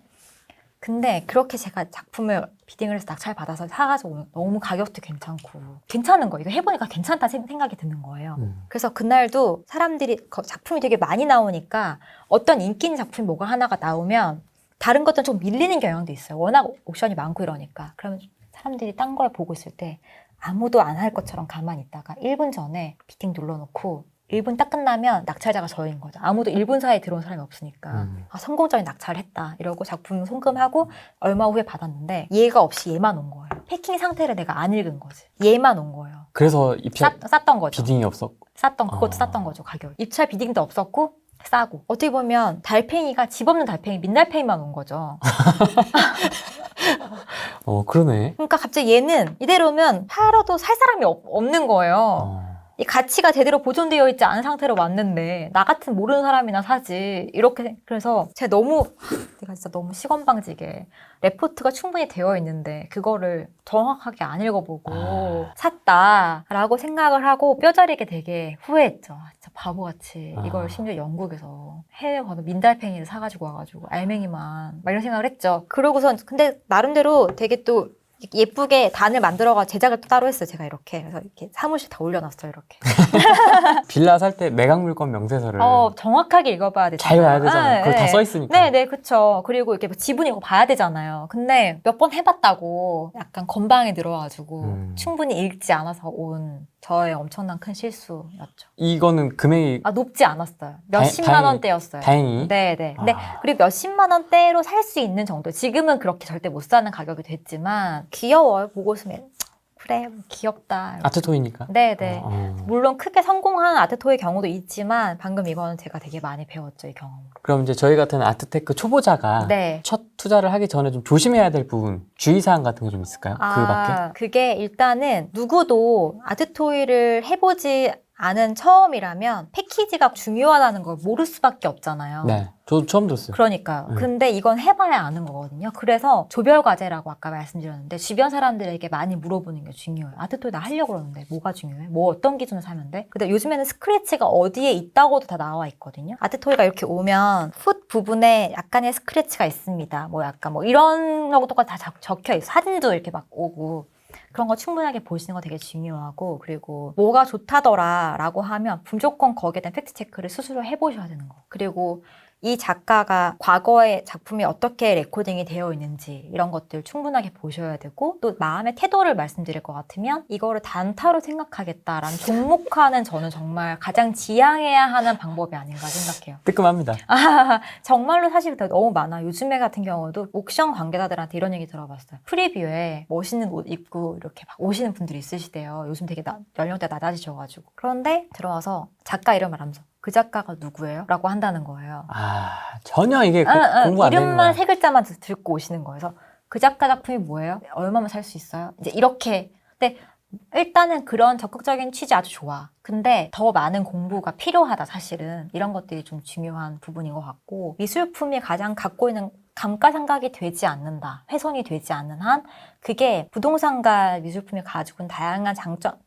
근데 그렇게 제가 작품을 비딩을 해서 낙찰 받아서 사가지고 너무 가격도 괜찮고 괜찮은 거예요. 이거 해보니까 괜찮다 생각이 드는 거예요. 그래서 그날도 사람들이 작품이 되게 많이 나오니까 어떤 인기 있는 작품이 뭐가 하나가 나오면 다른 것들은 좀 밀리는 경향도 있어요. 워낙 옵션이 많고 이러니까. 그러면 사람들이 딴 걸 보고 있을 때 아무도 안 할 것처럼 가만히 있다가 1분 전에 비팅 눌러놓고 1분 딱 끝나면 낙찰자가 저인 거죠. 아무도 1분 사이에 들어온 사람이 없으니까 아, 성공적인 낙찰을 했다 이러고 작품 송금하고 얼마 후에 받았는데 얘가 없이 얘만 온 거예요. 패킹 상태를 내가 안 읽은 거지. 얘만 온 거예요. 그래서 쌌던 거죠. 비딩이 없었고 그것도 쌌던 거죠. 가격. 입찰 비딩도 없었고 싸고. 어떻게 보면 달팽이가 집 없는 달팽이, 민달팽이만 온 거죠. 그러네. 그러니까 갑자기 얘는 이대로면 팔아도 살 사람이 없는 거예요. 이 가치가 제대로 보존되어 있지 않은 상태로 왔는데 나 같은 모르는 사람이나 사지 이렇게. 그래서 제가 내가 진짜 너무 시건방지게 레포트가 충분히 되어 있는데 그거를 정확하게 안 읽어보고 샀다라고 생각을 하고 뼈저리게 되게 후회했죠. 진짜 바보같이 이걸 심지어 영국에서 해외 가서 민달팽이를 사가지고 와가지고 알맹이만 막 이런 생각을 했죠. 그러고선 근데 나름대로 되게 또 예쁘게 단을 만들어가 제작을 또 따로 했어요. 제가 이렇게. 그래서 이렇게 사무실 다 올려놨어요. 이렇게. 빌라 살 때 매각물건 명세서를 정확하게 읽어봐야 되잖아요. 잘 봐야 되잖아요. 그걸 다 써 있으니까. 네, 그쵸. 그리고 이렇게 지분 이거 봐야 되잖아요. 근데 몇 번 해봤다고 약간 건방에 들어가지고 충분히 읽지 않아서 온 저의 엄청난 큰 실수였죠. 이거는 금액이 높지 않았어요. 몇십만 원대였어요. 다행히. 네네. 근데 그리고 몇십만 원대로 살 수 있는 정도. 지금은 그렇게 절대 못 사는 가격이 됐지만 귀여워요. 보고 있으면 그래 귀엽다. 아트토이니까. 네네. 물론 크게 성공한 아트토의 경우도 있지만 방금 이거는 제가 되게 많이 배웠죠. 이 경험으로. 그럼 이제 저희 같은 아트테크 초보자가 첫 투자를 하기 전에 좀 조심해야 될 부분, 주의사항 같은 거 좀 있을까요? 그거밖에? 그게 일단은 누구도 아트토이를 해보지 않은 처음이라면 패키지가 중요하다는 걸 모를 수밖에 없잖아요. 네, 저도 처음 들었어요. 그러니까요. 근데 이건 해봐야 아는 거거든요. 그래서 조별 과제라고 아까 말씀드렸는데 주변 사람들에게 많이 물어보는 게 중요해요. 아트토이 나 하려고 그러는데 뭐가 중요해? 뭐 어떤 기준을 사면 돼? 근데 요즘에는 스크래치가 어디에 있다고도 다 나와 있거든요. 아트토이가 이렇게 오면 풋 부분에 약간의 스크래치가 있습니다. 뭐 약간 뭐 이런 것도 다 적혀 있어요. 사진도 이렇게 막 오고. 그런 거 충분하게 보시는 거 되게 중요하고, 그리고 뭐가 좋다더라 라고 하면 무조건 거기에 대한 팩트체크를 스스로 해보셔야 되는 거. 그리고 이 작가가 과거의 작품이 어떻게 레코딩이 되어 있는지 이런 것들 충분하게 보셔야 되고, 또 마음의 태도를 말씀드릴 것 같으면 이거를 단타로 생각하겠다라는 종목화는 저는 정말 가장 지향해야 하는 방법이 아닌가 생각해요. 뜨끔합니다. 정말로 사실 너무 많아. 요즘에 같은 경우도 옥션 관계자들한테 이런 얘기 들어봤어요. 프리뷰에 멋있는 옷 입고 이렇게 막 오시는 분들이 있으시대요. 요즘 되게 연령대가 낮아지셔가지고. 그런데 들어와서 작가 이름을 알면서 그 작가가 누구예요? 라고 한다는 거예요. 전혀 이게 공부 안 되는 거야. 이름만 세 글자만 듣고 오시는 거예요. 그래서 그 작가 작품이 뭐예요? 얼마면 살 수 있어요? 이제 이렇게. 근데 일단은 그런 적극적인 취지 아주 좋아. 근데 더 많은 공부가 필요하다, 사실은. 이런 것들이 좀 중요한 부분인 것 같고, 미술품이 가장 갖고 있는 감가상각이 되지 않는다, 훼손이 되지 않는 한, 그게 부동산과 미술품이 가지고 있는 다양한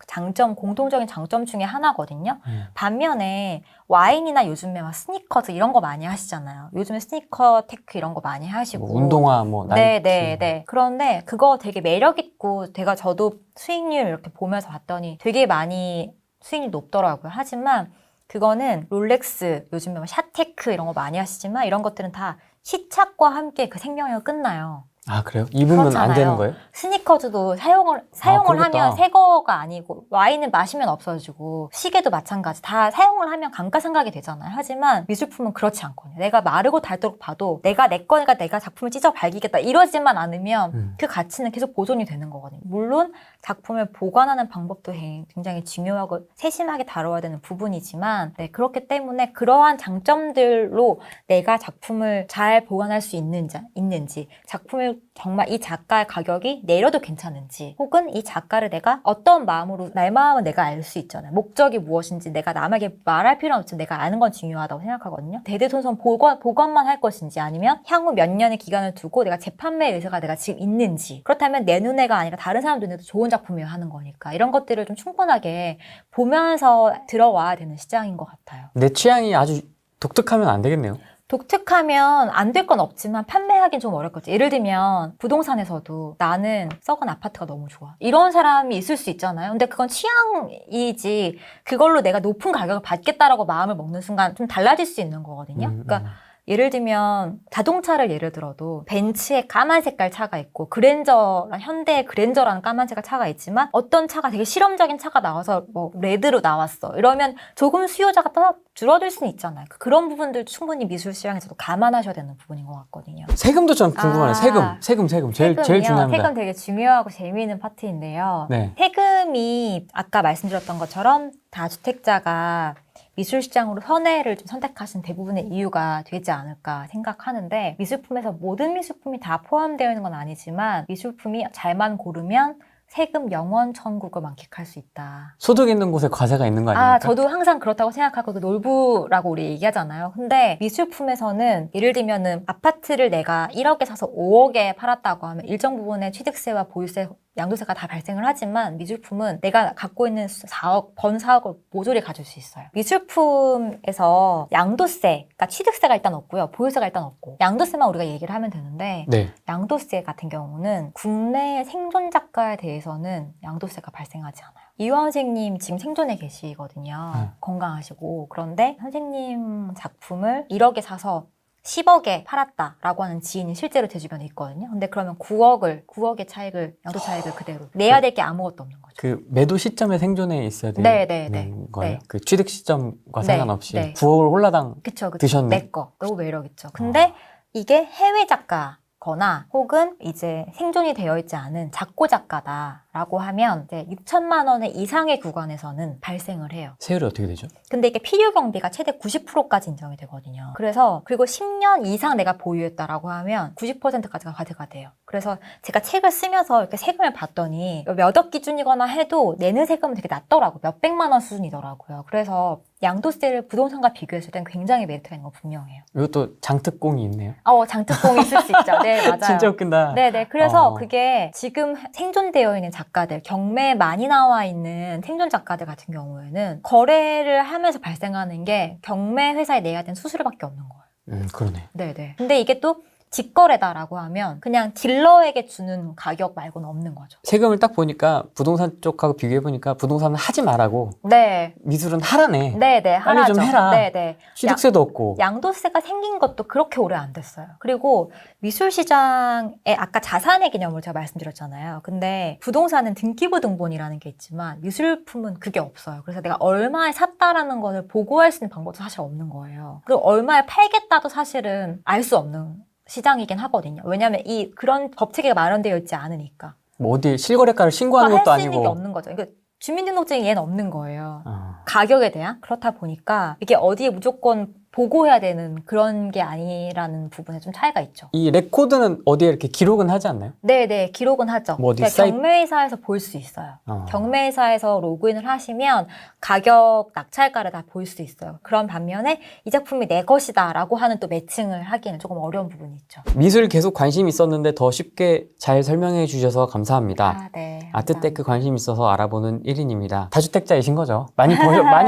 장점, 공통적인 장점 중에 하나거든요. 반면에 와인이나 요즘에 막 스니커즈 이런 거 많이 하시잖아요. 요즘에 스니커 테크 이런 거 많이 하시고. 운동화, 나이키. 네. 그런데 그거 되게 매력있고, 저도 수익률 이렇게 보면서 봤더니 되게 많이 수익률이 높더라고요. 하지만 그거는 롤렉스, 요즘에 샤테크 이런 거 많이 하시지만 이런 것들은 다 시착과 함께 그 생명력이 끝나요. 그래요? 입으면 안 되는 거예요? 스니커즈도 사용을 하면 새 거가 아니고, 와인은 마시면 없어지고, 시계도 마찬가지. 다 사용을 하면 감가상각이 되잖아요. 하지만 미술품은 그렇지 않거든요. 내가 마르고 닮도록 봐도 내가 내 거니까 내가 작품을 찢어 발기겠다 이러지만 않으면 그 가치는 계속 보존이 되는 거거든요. 물론 작품을 보관하는 방법도 굉장히 중요하고 세심하게 다뤄야 되는 부분이지만, 그렇기 때문에 그러한 장점들로 내가 작품을 잘 보관할 수 있는지, 작품을 정말 이 작가의 가격이 내려도 괜찮은지, 혹은 이 작가를 내가 어떤 마음으로, 내 마음은 내가 알 수 있잖아요. 목적이 무엇인지 내가 남에게 말할 필요는 없지만 내가 아는 건 중요하다고 생각하거든요. 대대손손 보관만 할 것인지, 아니면 향후 몇 년의 기간을 두고 내가 재판매 의사가 내가 지금 있는지, 그렇다면 내 눈에가 아니라 다른 사람 눈에도 좋은 작품이어야 하는 거니까 이런 것들을 좀 충분하게 보면서 들어와야 되는 시장인 것 같아요. 내 취향이 아주 독특하면 안 되겠네요. 독특하면 안 될 건 없지만 판매하기는 좀 어렵겠죠. 예를 들면 부동산에서도 나는 썩은 아파트가 너무 좋아, 이런 사람이 있을 수 있잖아요. 근데 그건 취향이지 그걸로 내가 높은 가격을 받겠다라고 마음을 먹는 순간 좀 달라질 수 있는 거거든요. 그러니까 예를 들면 자동차를 예를 들어도 벤츠에 까만 색깔 차가 있고 그랜저랑 현대의 그랜저라는 까만 색깔 차가 있지만 어떤 차가 되게 실험적인 차가 나와서 뭐 레드로 나왔어. 이러면 조금 수요자가 더 줄어들 수는 있잖아요. 그런 부분들 충분히 미술 시장에서도 감안하셔야 되는 부분인 것 같거든요. 세금도 좀 궁금하네요. 세금 제일 중요합니다. 세금 되게 중요하고 재미있는 파트인데요. 네. 세금이 아까 말씀드렸던 것처럼 다주택자가 미술 시장으로 선회를 좀 선택하신 대부분의 이유가 되지 않을까 생각하는데 미술품에서 모든 미술품이 다 포함되어 있는 건 아니지만 미술품이 잘만 고르면 세금 영원 천국을 만끽할 수 있다. 소득 있는 곳에 과세가 있는 거 아닙니까? 저도 항상 그렇다고 생각하고 놀부라고 우리 얘기하잖아요. 근데 미술품에서는 예를 들면은 아파트를 내가 1억에 사서 5억에 팔았다고 하면 일정 부분의 취득세와 보유세, 양도세가 다 발생을 하지만 미술품은 내가 갖고 있는 4억, 번 4억을 모조리 가질 수 있어요. 미술품에서 양도세, 그러니까 취득세가 일단 없고요. 보유세가 일단 없고 양도세만 우리가 얘기를 하면 되는데 네. 양도세 같은 경우는 국내 생존 작가에 대해서는 양도세가 발생하지 않아요. 이화 선생님 지금 생존에 계시거든요. 건강하시고. 그런데 선생님 작품을 1억에 사서 10억에 팔았다라고 하는 지인이 실제로 제 주변에 있거든요. 근데 그러면 9억의 차익을, 양도 차익을 그대로 내야 될 게 아무것도 없는 거죠. 그 매도 시점에 생존에 있어야 되는 거예요? 네. 그 취득 시점과 네. 상관없이 네. 9억을 홀라당 그쵸. 드셨네. 내 거. 너무 매력있죠. 근데 이게 해외 작가거나 혹은 이제 생존이 되어 있지 않은 작고 작가다라고 하면 이제 6천만 원의 이상의 구간에서는 발생을 해요. 세율이 어떻게 되죠? 근데 이게 필요 경비가 최대 90%까지 인정이 되거든요. 그래서 그리고 10년 이상 내가 보유했다라고 하면 90%까지가 과세가 돼요. 그래서 제가 책을 쓰면서 이렇게 세금을 봤더니 몇 억 기준이거나 해도 내는 세금은 되게 낮더라고요. 몇백만 원 수준이더라고요. 그래서 양도세를 부동산과 비교했을 땐 굉장히 메리트가 있는 건 분명해요. 이것도 장특공이 있네요. 장특공이 있을 수 있죠. 네, 맞아요. 진짜 웃긴다. 네네. 그래서 그게 지금 생존되어 있는 작가들, 경매에 많이 나와 있는 생존 작가들 같은 경우에는 거래를 하면서 발생하는 게 경매 회사에 내야 되는 수수료밖에 없는 거예요. 그러네. 네네. 근데 이게 또 직거래다라고 하면 그냥 딜러에게 주는 가격 말고는 없는 거죠. 세금을 딱 보니까 부동산 쪽하고 비교해보니까 부동산은 하지 말라고 네. 미술은 하라네. 네네. 빨리 하나죠. 좀 해라. 네네. 취득세도 없고. 양도세가 생긴 것도 그렇게 오래 안 됐어요. 그리고 미술 시장에 아까 자산의 개념을 제가 말씀드렸잖아요. 근데 부동산은 등기부 등본이라는 게 있지만 미술품은 그게 없어요. 그래서 내가 얼마에 샀다라는 것을 보고할 수 있는 방법도 사실 없는 거예요. 그리고 얼마에 팔겠다도 사실은 알 수 없는 시장이긴 하거든요. 왜냐하면 그런 법체계가 마련되어 있지 않으니까. 뭐 어디 실거래가를 신고하는 것도 할 수 있는 게 아니고. 없는 거죠. 그러니까 주민등록증이 얘는 없는 거예요. 가격에 대한. 그렇다 보니까 이게 어디에 무조건 보고해야 되는 그런 게 아니라는 부분에 좀 차이가 있죠. 이 레코드는 어디에 이렇게 기록은 하지 않나요? 네네, 기록은 하죠. 뭐 어디 그러니까 경매회사에서 볼 수 있어요. 경매회사에서 로그인을 하시면 가격, 낙찰가를 다 볼 수 있어요. 그런 반면에 이 작품이 내 것이다라고 하는 또 매칭을 하기에는 조금 어려운 부분이 있죠. 미술 계속 관심이 있었는데 더 쉽게 잘 설명해 주셔서 감사합니다. 네. 아트테크 관심 있어서 알아보는 1인입니다. 다주택자이신 거죠. 많이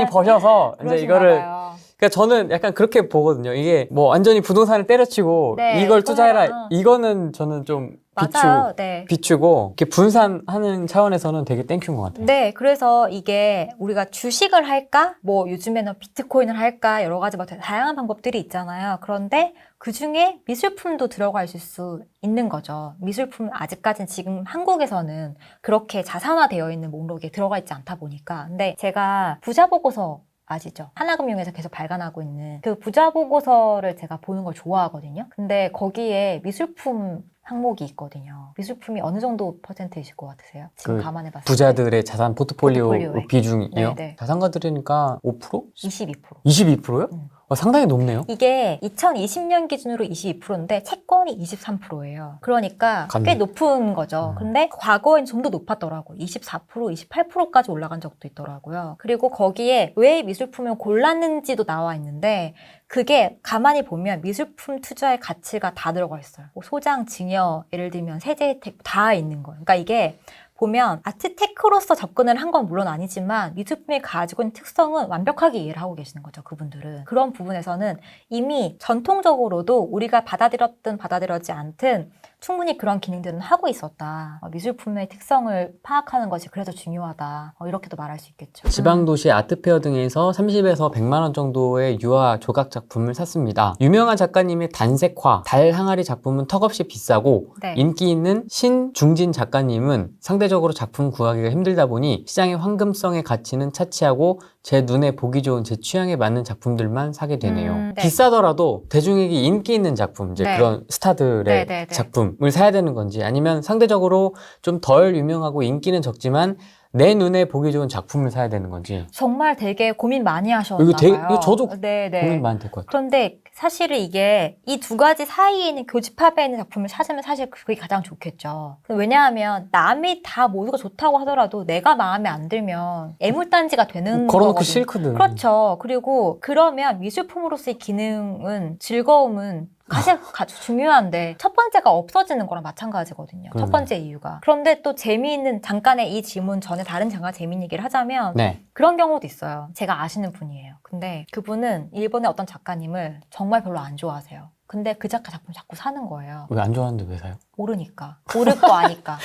버셔서 이제 이거를. 봐요. 그러니까 저는 약간 그렇게 보거든요. 이게 뭐 완전히 부동산을 때려치고 네, 이걸 투자해라. 이거는 저는 좀 맞아요. 네. 비추고 이렇게 분산하는 차원에서는 되게 땡큐인 것 같아요. 네, 그래서 이게 우리가 주식을 할까? 뭐 요즘에는 비트코인을 할까? 여러 가지 뭐 다양한 방법들이 있잖아요. 그런데 그 중에 미술품도 들어가 있을 수 있는 거죠. 미술품은 아직까지는 지금 한국에서는 그렇게 자산화되어 있는 목록에 들어가 있지 않다 보니까. 근데 제가 부자 보고서 아시죠? 하나금융에서 계속 발간하고 있는 그 부자 보고서를 제가 보는 걸 좋아하거든요. 근데 거기에 미술품 항목이 있거든요. 미술품이 어느 정도 퍼센트이실 것 같으세요? 지금 감안해봤을 때. 부자들의 자산 포트폴리오 포트폴리오에. 비중이요? 네네. 자산가 들으니까 5%? 22%. 22%요? 상당히 높네요. 이게 2020년 기준으로 22%인데 채권이 23%예요. 그러니까 꽤 높은 거죠. 근데 과거엔 좀 더 높았더라고요. 24%, 28%까지 올라간 적도 있더라고요. 그리고 거기에 왜 미술품을 골랐는지도 나와 있는데 그게 가만히 보면 미술품 투자의 가치가 다 들어가 있어요. 뭐 소장, 증여, 예를 들면 세제 혜택 다 있는 거예요. 그러니까 이게 보면 아트테크로서 접근을 한 건 물론 아니지만 미술품이 가지고 있는 특성은 완벽하게 이해를 하고 계시는 거죠. 그분들은. 그런 부분에서는 이미 전통적으로도 우리가 받아들였든 받아들여지 않든 충분히 그런 기능들은 하고 있었다. 미술품의 특성을 파악하는 것이 그래서 중요하다. 이렇게도 말할 수 있겠죠. 지방도시 아트페어 등에서 30에서 100만 원 정도의 유화 조각 작품을 샀습니다. 유명한 작가님의 단색화, 달 항아리 작품은 턱없이 비싸고 네. 인기 있는 신중진 작가님은 상대적으로 작품 구하기가 힘들다 보니 시장의 황금성의 가치는 차치하고 제 눈에 보기 좋은 제 취향에 맞는 작품들만 사게 되네요. 네. 비싸더라도 대중에게 인기 있는 작품, 이제 네. 그런 스타들의 작품을 사야 되는 건지, 아니면 상대적으로 좀 덜 유명하고 인기는 적지만 내 눈에 보기 좋은 작품을 사야 되는 건지. 정말 되게 고민 많이 하셨나 봐요. 이거 저도 고민 많이 될 것 같아요. 그런데 사실은 이게 이 두 가지 사이에 있는 교집합에 있는 작품을 찾으면 사실 그게 가장 좋겠죠. 왜냐하면 남이 다 모두가 좋다고 하더라도 내가 마음에 안 들면 애물단지가 되는 걸어놓기 거거든요. 싫거든. 그렇죠. 그리고 그러면 미술품으로서의 기능은, 즐거움은 가장 중요한데 첫 번째가 없어지는 거랑 마찬가지거든요. 첫 번째 이유가. 그런데 또 재미있는, 잠깐의 이 질문 전에 다른 잠깐 재미있는 얘기를 하자면 네. 그런 경우도 있어요. 제가 아시는 분이에요. 근데 그분은 일본의 어떤 작가님을 정말 별로 안 좋아하세요. 근데 그 작가 작품 자꾸 사는 거예요. 왜 안 좋아하는데 왜 사요? 모르니까. 모를 거 아니까.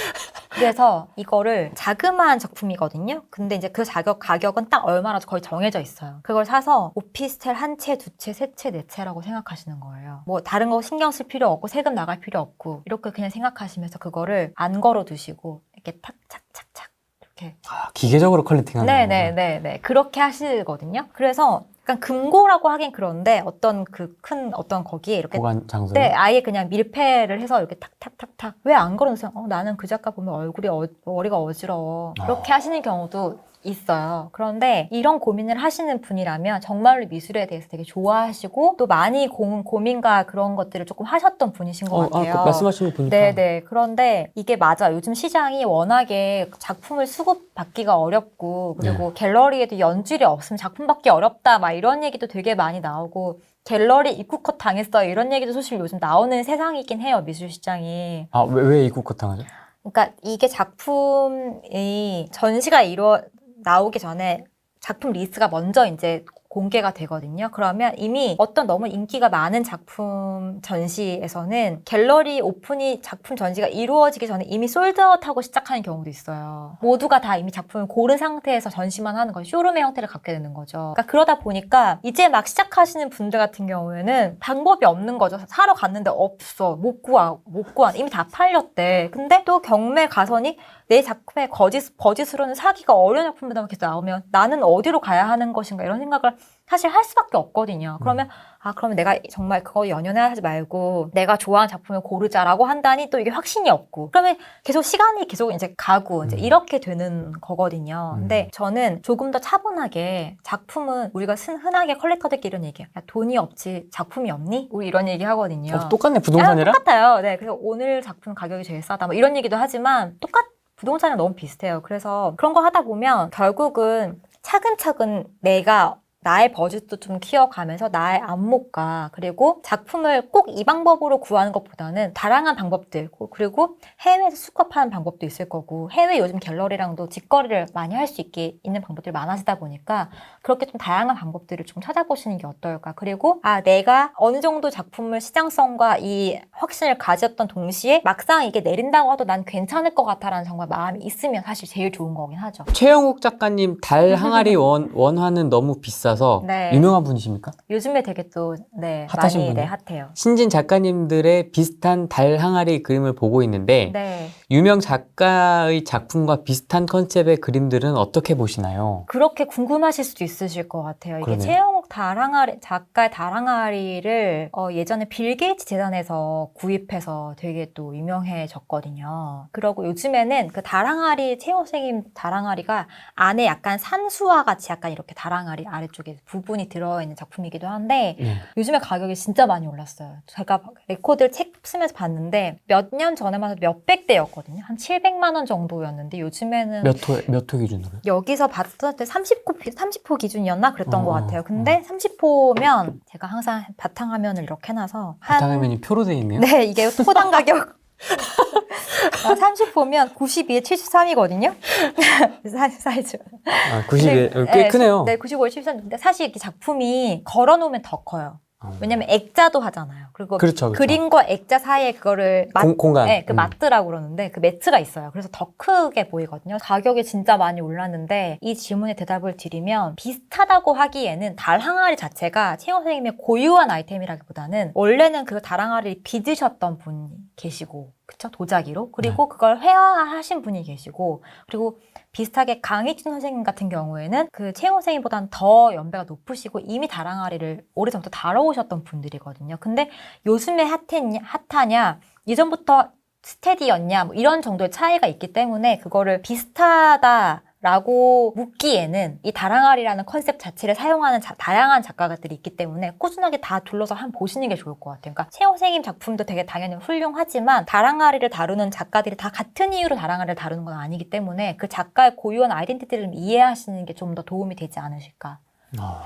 그래서 이거를 자그마한 작품이거든요. 근데 이제 그 가격은 딱 얼마나 거의 정해져 있어요. 그걸 사서 오피스텔 한 채, 두 채, 세 채, 네 채라고 생각하시는 거예요. 뭐 다른 거 신경 쓸 필요 없고 세금 나갈 필요 없고 이렇게 그냥 생각하시면서 그거를 안 걸어 두시고 이렇게 탁착착착 이렇게. 기계적으로 컬렉팅하는 거예요. 네네네네. 그렇게 하시거든요. 그래서 약간 금고라고 하긴 그런데 어떤 그 큰 어떤 거기에 이렇게 보관 장소. 네, 아예 그냥 밀폐를 해서 이렇게 탁탁탁탁. 왜 안 걸어놓으세요? 나는 그 작가 보면 머리가 어지러워. 이렇게 하시는 경우도 있어요. 그런데 이런 고민을 하시는 분이라면 정말로 미술에 대해서 되게 좋아하시고 또 많이 고민과 그런 것들을 조금 하셨던 분이신 것 같아요. 말씀하신 거 보니까. 네네. 그런데 이게 맞아. 요즘 시장이 워낙에 작품을 수급받기가 어렵고 그리고 갤러리에도 연줄이 없으면 작품 받기 어렵다 막 이런 얘기도 되게 많이 나오고 갤러리 입국컷 당했어요. 이런 얘기도 사실 요즘 나오는 세상이긴 해요. 미술시장이. 왜 입국컷 당하죠? 그러니까 이게 작품이 전시가 나오기 전에 작품 리스트가 먼저 이제 공개가 되거든요. 그러면 이미 어떤 너무 인기가 많은 작품 전시에서는 갤러리 오픈이 작품 전시가 이루어지기 전에 이미 솔드아웃하고 시작하는 경우도 있어요. 모두가 다 이미 작품을 고른 상태에서 전시만 하는 거죠. 쇼룸의 형태를 갖게 되는 거죠. 그러니까 그러다 보니까 이제 막 시작하시는 분들 같은 경우에는 방법이 없는 거죠. 사러 갔는데 없어. 못 구한. 이미 다 팔렸대. 근데 또 경매 가서니 내 작품의 거짓으로는 사기가 어려운 작품들 이렇게 나오면 나는 어디로 가야 하는 것인가 이런 생각을 사실 할 수밖에 없거든요. 그러면 그러면 내가 정말 그거 연연하지 말고 내가 좋아하는 작품을 고르자라고 한다니 또 이게 확신이 없고 그러면 계속 시간이 계속 이제 가고 이제 이렇게 되는 거거든요. 근데 저는 조금 더 차분하게 작품은 우리가 흔하게 컬렉터들끼리 이런 얘기해요. 야, 돈이 없지 작품이 없니? 우리 이런 얘기 하거든요. 똑같네 부동산이랑? 똑같아요. 네, 그래서 오늘 작품 가격이 제일 싸다 뭐 이런 얘기도 하지만 부동산이랑 너무 비슷해요. 그래서 그런 거 하다 보면 결국은 차근차근 내가 나의 버짓도 좀 키워가면서 나의 안목과 그리고 작품을 꼭 이 방법으로 구하는 것보다는 다양한 방법들 그리고 해외에서 수급하는 방법도 있을 거고 해외 요즘 갤러리랑도 직거래를 많이 할 수 있는 방법들이 많아지다 보니까 그렇게 좀 다양한 방법들을 좀 찾아보시는 게 어떨까. 그리고 내가 어느 정도 작품을 시장성과 이 확신을 가졌던 동시에 막상 이게 내린다고 해도 난 괜찮을 것 같아라는 정말 마음이 있으면 사실 제일 좋은 거긴 하죠. 최영욱 작가님 달 항아리 원화는 너무 비싸서 네. 유명한 분이십니까? 요즘에 되게 또 핫하신 많이 분이에요? 핫해요. 신진 작가님들의 비슷한 달 항아리 그림을 보고 있는데 유명 작가의 작품과 비슷한 컨셉의 그림들은 어떻게 보시나요? 그렇게 궁금하실 수도 있으실 것 같아요. 이게 그러네요. 최영욱 작가의 달 항아리를 예전에 빌 게이츠 재단에서 구입해서 되게 또 유명해졌거든요. 그리고 요즘에는 그 달 항아리, 최영욱 선생님 달 항아리가 안에 약간 산수와 같이 약간 이렇게 달 항아리 아래쪽에 부분이 들어있는 작품이기도 한데 요즘에 가격이 진짜 많이 올랐어요. 제가 레코드를 책 쓰면서 봤는데 몇 년 전에만 해도 몇백 대였거든요. 한 700만 원 정도였는데 요즘에는 몇 호 기준으로요? 여기서 봤을 때 30호 기준이었나 그랬던 것 같아요. 근데 30호면 제가 항상 바탕화면을 이렇게 해놔서 바탕화면이 표로 돼 있네요? 네, 이게 토당 가격 30 보면 92에 73이거든요. 사이즈. 92에 꽤 크네요. 네, 95에 73. 근데 사실 이렇게 작품이 걸어놓으면 더 커요. 왜냐면 액자도 하잖아요. 그리고 그렇죠. 그림과 액자 사이에 그거를 공간. 네, 그 마트라고 그러는데 그 매트가 있어요. 그래서 더 크게 보이거든요. 가격이 진짜 많이 올랐는데 이 질문에 대답을 드리면 비슷하다고 하기에는 달 항아리 자체가 채영 선생님의 고유한 아이템이라기보다는 원래는 그 달 항아리를 빚으셨던 분이 계시고 그쵸? 도자기로. 그리고 그걸 회화하신 분이 계시고 그리고 비슷하게 강희준 선생님 같은 경우에는 그 채영 선생님보다는 더 연배가 높으시고 이미 다랑아리를 오래전부터 다뤄오셨던 분들이거든요. 근데 요즘에 핫하냐, 이전부터 스테디였냐, 뭐 이런 정도의 차이가 있기 때문에 그거를 비슷하다라고 묻기에는 이 다랑아리라는 컨셉 자체를 사용하는 다양한 작가들이 있기 때문에 꾸준하게 다 둘러서 한번 보시는 게 좋을 것 같아요. 그러니까 채영 선생님 작품도 되게 당연히 훌륭하지만 다랑아리를 다루는 작가들이 다 같은 이유로 다랑아리를 다루는 건 아니기 때문에 그 작가의 고유한 아이덴티티를 이해하시는 게 좀 더 도움이 되지 않으실까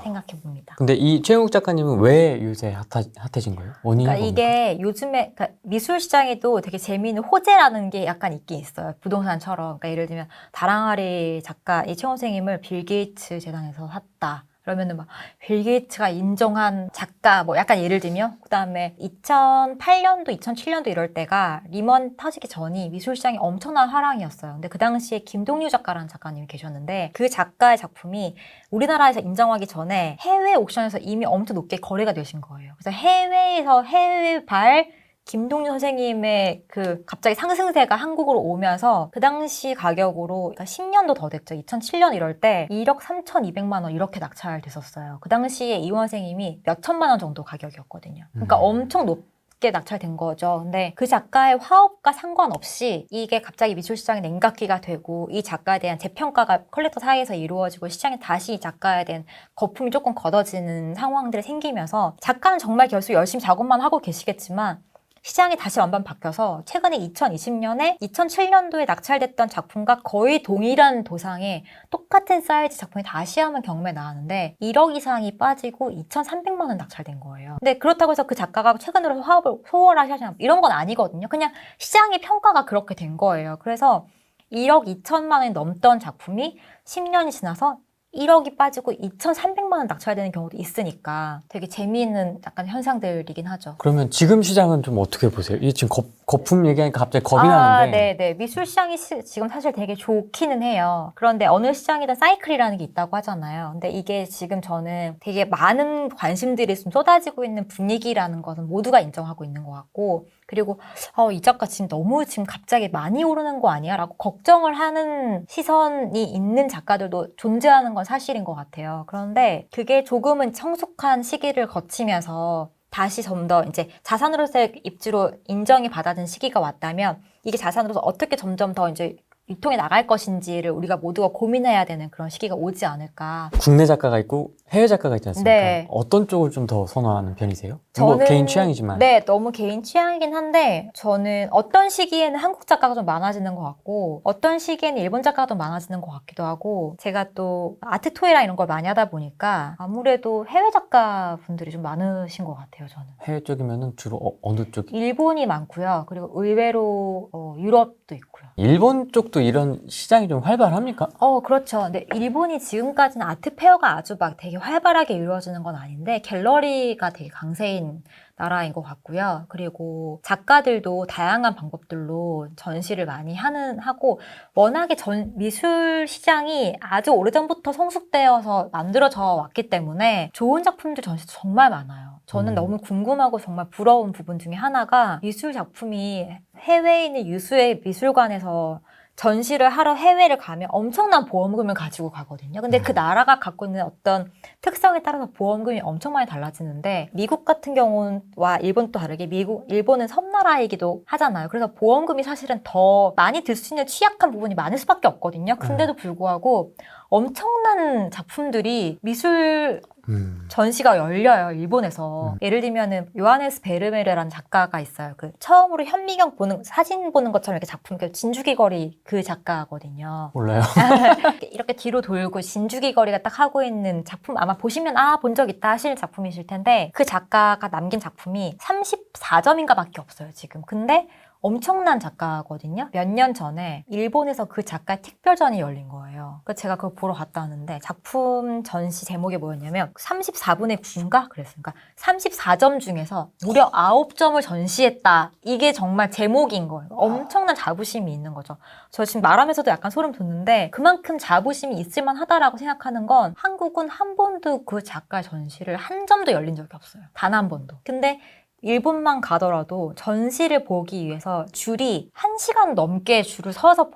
생각해 봅니다. 근데 이 최영욱 작가님은 왜 요새 핫해진 거예요? 원인이 그러니까 이게 요즘에 그러니까 미술 시장에도 되게 재미있는 호재라는 게 약간 있긴 있어요. 부동산처럼. 그러니까 예를 들면 다랑아리 작가 이 최영 선생님을 빌 게이츠 재단에서 샀다. 그러면은 막 빌 게이츠가 인정한 작가 뭐 약간 예를 들면 그다음에 2008년도 2007년도 이럴 때가 리먼 터지기 전이 미술 시장이 엄청난 화랑이었어요. 근데 그 당시에 김동률 작가라는 작가님이 계셨는데 그 작가의 작품이 우리나라에서 인정하기 전에 해외 옥션에서 이미 엄청 높게 거래가 되신 거예요. 그래서 해외에서 해외발 김동률 선생님의 그 갑자기 상승세가 한국으로 오면서 그 당시 가격으로 그러니까 10년도 더 됐죠. 2007년 이럴 때 1억 3,200만 원 이렇게 낙찰됐었어요. 그 당시에 이원 선생님이 몇 천만 원 정도 가격이었거든요. 그러니까 엄청 높게 낙찰된 거죠. 근데 그 작가의 화업과 상관없이 이게 갑자기 미술시장이 냉각기가 되고 이 작가에 대한 재평가가 컬렉터 사이에서 이루어지고 시장에 다시 이 작가에 대한 거품이 조금 걷어지는 상황들이 생기면서 작가는 정말 결국 열심히 작업만 하고 계시겠지만 시장이 다시 완전 바뀌어서 최근에 2020년에 2007년도에 낙찰됐던 작품과 거의 동일한 도상의 똑같은 사이즈 작품이 다시 한번 경매에 나왔는데 1억 이상이 빠지고 2,300만 원 낙찰된 거예요. 근데 그렇다고 해서 그 작가가 최근으로 화업을 소홀하시냐 이런 건 아니거든요. 그냥 시장의 평가가 그렇게 된 거예요. 그래서 1억 2천만 원이 넘던 작품이 10년이 지나서 1억이 빠지고 2,300만 원 낙찰되는 경우도 있으니까 되게 재미있는 약간 현상들이긴 하죠. 그러면 지금 시장은 좀 어떻게 보세요? 이게 지금 거품 얘기하니까 갑자기 겁이 나는데. 네네. 미술 시장이 지금 사실 되게 좋기는 해요. 그런데 어느 시장이든 사이클이라는 게 있다고 하잖아요. 근데 이게 지금 저는 되게 많은 관심들이 좀 쏟아지고 있는 분위기라는 것은 모두가 인정하고 있는 것 같고 그리고 이 작가 지금 너무 갑자기 많이 오르는 거 아니야? 라고 걱정을 하는 시선이 있는 작가들도 존재하는 건 사실인 것 같아요. 그런데 그게 조금은 성숙한 시기를 거치면서 다시 좀 더 이제 자산으로서의 입지로 인정이 받아진 시기가 왔다면 이게 자산으로서 어떻게 점점 더 이제 유통에 나갈 것인지를 우리가 모두가 고민해야 되는 그런 시기가 오지 않을까. 국내 작가가 있고 해외 작가가 있지 않습니까? 네. 어떤 쪽을 좀 더 선호하는 편이세요? 저는 뭐 개인 취향이지만. 네, 너무 개인 취향이긴 한데 저는 어떤 시기에는 한국 작가가 좀 많아지는 것 같고 어떤 시기에는 일본 작가가 좀 많아지는 것 같기도 하고 제가 또 아트 토이랑 이런 걸 많이 하다 보니까 아무래도 해외 작가분들이 좀 많으신 것 같아요, 저는. 해외 쪽이면은 주로 어느 쪽이? 일본이 많고요. 그리고 의외로 유럽도 있고요. 일본 쪽도 이런 시장이 좀 활발합니까? 그렇죠. 근데 일본이 지금까지는 아트 페어가 아주 막 되게 활발하게 이루어지는 건 아닌데 갤러리가 되게 강세인 나라인 것 같고요. 그리고 작가들도 다양한 방법들로 전시를 많이 하고 워낙에 미술 시장이 아주 오래전부터 성숙되어서 만들어져 왔기 때문에 좋은 작품들 전시도 정말 많아요. 저는 너무 궁금하고 정말 부러운 부분 중에 하나가 미술 작품이 해외에 있는 유수의 미술관에서 전시를 하러 해외를 가면 엄청난 보험금을 가지고 가거든요. 근데 그 나라가 갖고 있는 어떤 특성에 따라서 보험금이 엄청 많이 달라지는데 미국 같은 경우와 일본 또 다르게 일본은 섬나라이기도 하잖아요. 그래서 보험금이 사실은 더 많이 들 수 있는 취약한 부분이 많을 수밖에 없거든요. 근데도 불구하고 엄청난 작품들이 미술 전시가 열려요, 일본에서. 예를 들면은 요하네스 베르메르라는 작가가 있어요. 그 처음으로 현미경 사진 보는 것처럼 이렇게 작품, 진주기 거리 그 작가거든요. 몰라요. 이렇게 뒤로 돌고 진주기 거리가 딱 하고 있는 작품 아마 보시면 본 적 있다 하실 작품이실 텐데 그 작가가 남긴 작품이 34점인가 밖에 없어요, 지금. 근데 엄청난 작가거든요. 몇 년 전에 일본에서 그 작가의 특별전이 열린 거예요. 그래서 제가 그걸 보러 갔다 왔는데 작품 전시 제목이 뭐였냐면 34분의 9인가? 그랬으니까 34점 중에서 무려 9점을 전시했다. 이게 정말 제목인 거예요. 엄청난 자부심이 있는 거죠. 저 지금 말하면서도 약간 소름 돋는데 그만큼 자부심이 있을만 하다라고 생각하는 건 한국은 한 번도 그 작가의 전시를 한 점도 열린 적이 없어요. 단 한 번도. 근데 일본만 가더라도 전시를 보기 위해서 줄이 1시간 넘게 줄을 서서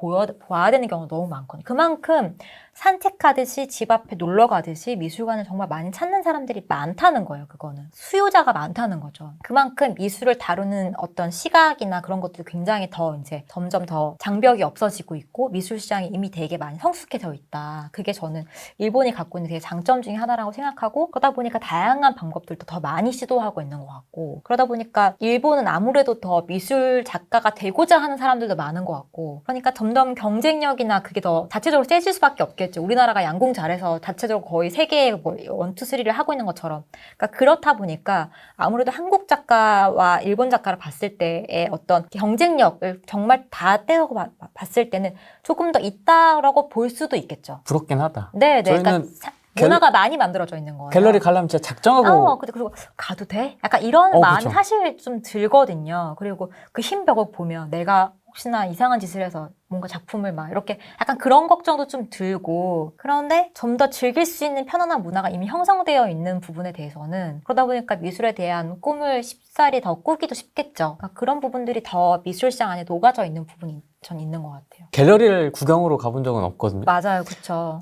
봐야 되는 경우가 너무 많거든요. 그만큼 산책하듯이 집 앞에 놀러 가듯이 미술관을 정말 많이 찾는 사람들이 많다는 거예요. 그거는 수요자가 많다는 거죠. 그만큼 미술을 다루는 어떤 시각이나 그런 것들이 굉장히 더 이제 점점 더 장벽이 없어지고 있고 미술 시장이 이미 되게 많이 성숙해져 있다. 그게 저는 일본이 갖고 있는 되게 장점 중에 하나라고 생각하고 그러다 보니까 다양한 방법들도 더 많이 시도하고 있는 것 같고 그러다 보니까 일본은 아무래도 더 미술 작가가 되고자 하는 사람들도 많은 것 같고 그러니까 점점 경쟁력이나 그게 더 자체적으로 세질 수밖에 없겠죠. 우리나라가 양궁 잘해서 자체적으로 거의 세계에 뭐 1, 2, 3를 하고 있는 것처럼 그러니까 그렇다 보니까 아무래도 한국 작가와 일본 작가를 봤을 때의 어떤 경쟁력을 정말 다 떼고 봤을 때는 조금 더 있다라고 볼 수도 있겠죠. 부럽긴 하다. 네, 저희는 그러니까 문화가 많이 만들어져 있는 거예요. 갤러리 가려면 진짜 작정하고 그리고 가도 돼? 약간 이런 마음이 그쵸. 사실 좀 들거든요. 그리고 그 흰 벽을 보면 내가 혹시나 이상한 짓을 해서 뭔가 작품을 막 이렇게 약간 그런 걱정도 좀 들고 그런데 좀 더 즐길 수 있는 편안한 문화가 이미 형성되어 있는 부분에 대해서는 그러다 보니까 미술에 대한 꿈을 쉽사리 더 꾸기도 쉽겠죠. 그러니까 그런 부분들이 더 미술 시장 안에 녹아져 있는 부분이 전 있는 것 같아요. 갤러리를 구경으로 가본 적은 없거든요. 맞아요. 그렇죠.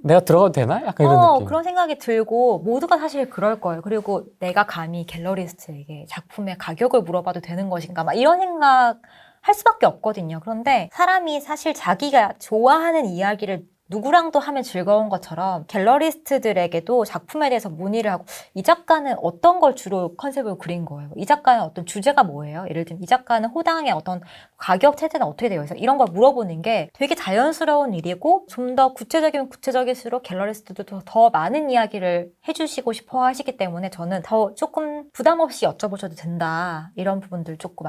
내가 들어가도 되나? 약간 이런 느낌. 그런 생각이 들고 모두가 사실 그럴 거예요. 그리고 내가 감히 갤러리스트에게 작품의 가격을 물어봐도 되는 것인가 막 이런 생각 할 수밖에 없거든요. 그런데 사람이 사실 자기가 좋아하는 이야기를 누구랑도 하면 즐거운 것처럼 갤러리스트들에게도 작품에 대해서 문의를 하고 이 작가는 어떤 걸 주로 컨셉으로 그린 거예요? 이 작가는 어떤 주제가 뭐예요? 예를 들면 이 작가는 호당의 어떤 가격 체제는 어떻게 되어 있어요? 이런 걸 물어보는 게 되게 자연스러운 일이고 좀 더 구체적이면 구체적일수록 갤러리스트도 더 많은 이야기를 해주시고 싶어 하시기 때문에 저는 더 조금 부담 없이 여쭤보셔도 된다. 이런 부분들 조금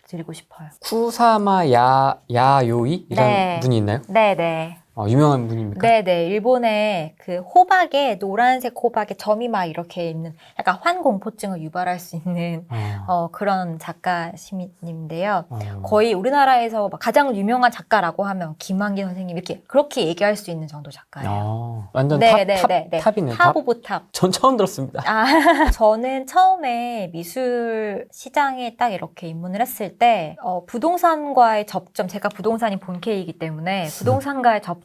드리고 싶어요. 쿠사마 야요이? 이런 분이 있나요? 네네. 유명한 분입니까? 네네. 일본의 그 호박에 노란색 호박에 점이 막 이렇게 있는 약간 환공포증을 유발할 수 있는 그런 작가님인데요. 거의 우리나라에서 가장 유명한 작가라고 하면 김환기 선생님 이렇게 그렇게 얘기할 수 있는 정도 작가예요. 완전 탑이네. 탑 오브 탑. 전 처음 들었습니다. 저는 처음에 미술 시장에 딱 이렇게 입문을 했을 때 부동산과의 접점, 제가 부동산이 본캐이기 때문에 부동산과의 접점을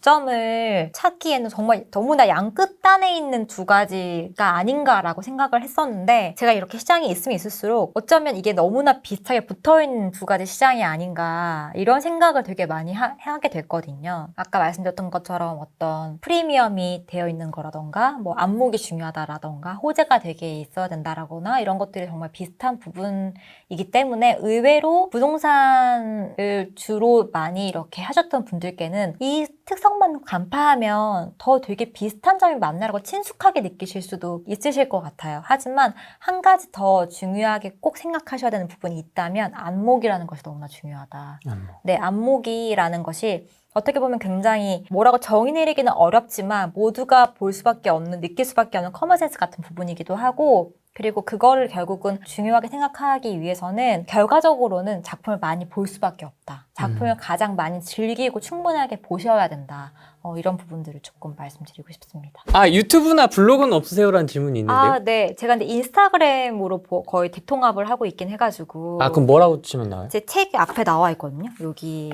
찾기에는 정말 너무나 양 끝단에 있는 두 가지가 아닌가라고 생각을 했었는데 제가 이렇게 시장이 있으면 있을수록 어쩌면 이게 너무나 비슷하게 붙어있는 두 가지 시장이 아닌가 이런 생각을 되게 많이 하게 됐거든요. 아까 말씀드렸던 것처럼 어떤 프리미엄이 되어 있는 거라던가 뭐 안목이 중요하다라던가 호재가 되게 있어야 된다라거나 이런 것들이 정말 비슷한 부분이기 때문에 의외로 부동산을 주로 많이 이렇게 하셨던 분들께는 이 특성만 간파하면 더 되게 비슷한 점이 많나라고 친숙하게 느끼실 수도 있으실 것 같아요. 하지만 한 가지 더 중요하게 꼭 생각하셔야 되는 부분이 있다면 안목이라는 것이 너무나 중요하다. 네, 안목이라는 것이 어떻게 보면 굉장히 뭐라고 정의 내리기는 어렵지만 모두가 볼 수밖에 없는, 느낄 수밖에 없는 커먼센스 같은 부분이기도 하고 그리고 그거를 결국은 중요하게 생각하기 위해서는 결과적으로는 작품을 많이 볼 수밖에 없다. 작품을 가장 많이 즐기고 충분하게 보셔야 된다. 이런 부분들을 조금 말씀드리고 싶습니다. 유튜브나 블로그는 없으세요라는 질문이 있는데요. 네. 제가 근데 인스타그램으로 거의 대통합을 하고 있긴 해가지고. 그럼 뭐라고 치면 나와요? 제 책 앞에 나와 있거든요. 여기.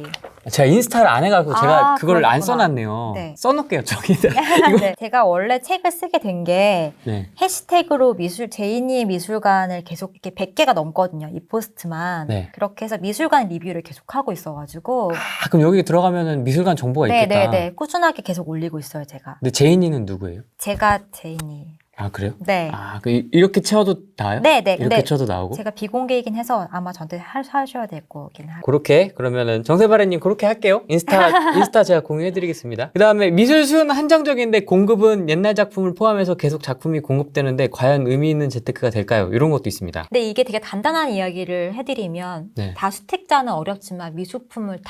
제가 인스타를 안 해가지고 제가 그걸 그렇구나. 안 써놨네요. 네. 써놓을게요, 저기다. 네. 제가 원래 책을 쓰게 된 게 해시태그로 제이니의 미술관을 계속 이렇게 100개가 넘거든요. 이 포스트만. 네. 그렇게 해서 미술관 리뷰를 계속 하고 있어가지고. 그럼 여기 들어가면은 미술관 정보가 있겠다. 네. 꾸준하게 계속 올리고 있어요, 제가. 근데 제인이는 누구예요? 제가 제이니. 아, 그래요? 네. 아, 이렇게 채워도 나와요? 네네. 이렇게 채워도 나오고? 제가 비공개이긴 해서 아마 저한테 하셔야 될 거긴 하고. 그렇게 그러면은 정세바래님 그렇게 할게요. 인스타 제가 공유해드리겠습니다. 그 다음에 미술 수요는 한정적인데 공급은 옛날 작품을 포함해서 계속 작품이 공급되는데 과연 의미 있는 재테크가 될까요? 이런 것도 있습니다. 근데 이게 되게 단단한 이야기를 해드리면 네. 다주택자는 어렵지만 미술품을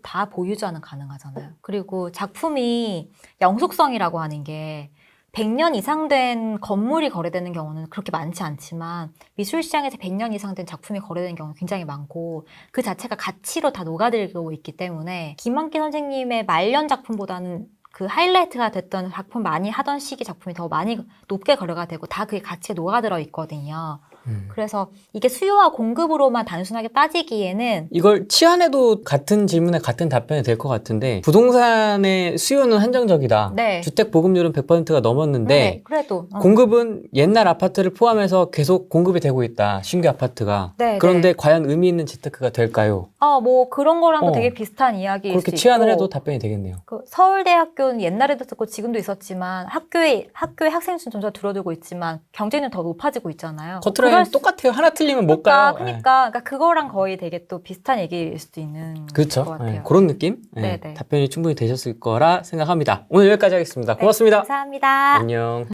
다 보유자는 가능하잖아요. 그리고 작품이 영속성이라고 하는 게 100년 이상 된 건물이 거래되는 경우는 그렇게 많지 않지만 미술 시장에서 100년 이상 된 작품이 거래되는 경우는 굉장히 많고 그 자체가 가치로 다 녹아들고 있기 때문에 김한기 선생님의 말년 작품보다는 그 하이라이트가 됐던 작품 많이 하던 시기 작품이 더 많이 높게 거래가 되고 다 그게 가치에 녹아들어 있거든요. 그래서 이게 수요와 공급으로만 단순하게 따지기에는 이걸 치안해도 같은 질문에 같은 답변이 될 것 같은데 부동산의 수요는 한정적이다. 네. 주택 보급률은 100%가 넘었는데 네, 그래도 공급은 옛날 아파트를 포함해서 계속 공급이 되고 있다. 신규 아파트가. 네, 그런데 네. 과연 의미 있는 재테크가 될까요? 뭐 그런 거랑도 되게 비슷한 이야기일 그렇게 수 치안을 있고 해도 답변이 되겠네요. 그 서울대학교는 옛날에도 있었고 지금도 있었지만 학교의 학생 수는 점점 줄어들고 있지만 경쟁은 더 높아지고 있잖아요. 커트라인 똑같아요. 하나 틀리면 못 가요. 그러니까 그거랑 거의 되게 또 비슷한 얘기일 수도 있는 그렇죠. 것 같아요. 그런 느낌? 네네. 답변이 충분히 되셨을 거라 생각합니다. 오늘 여기까지 하겠습니다. 고맙습니다. 네, 감사합니다. 안녕.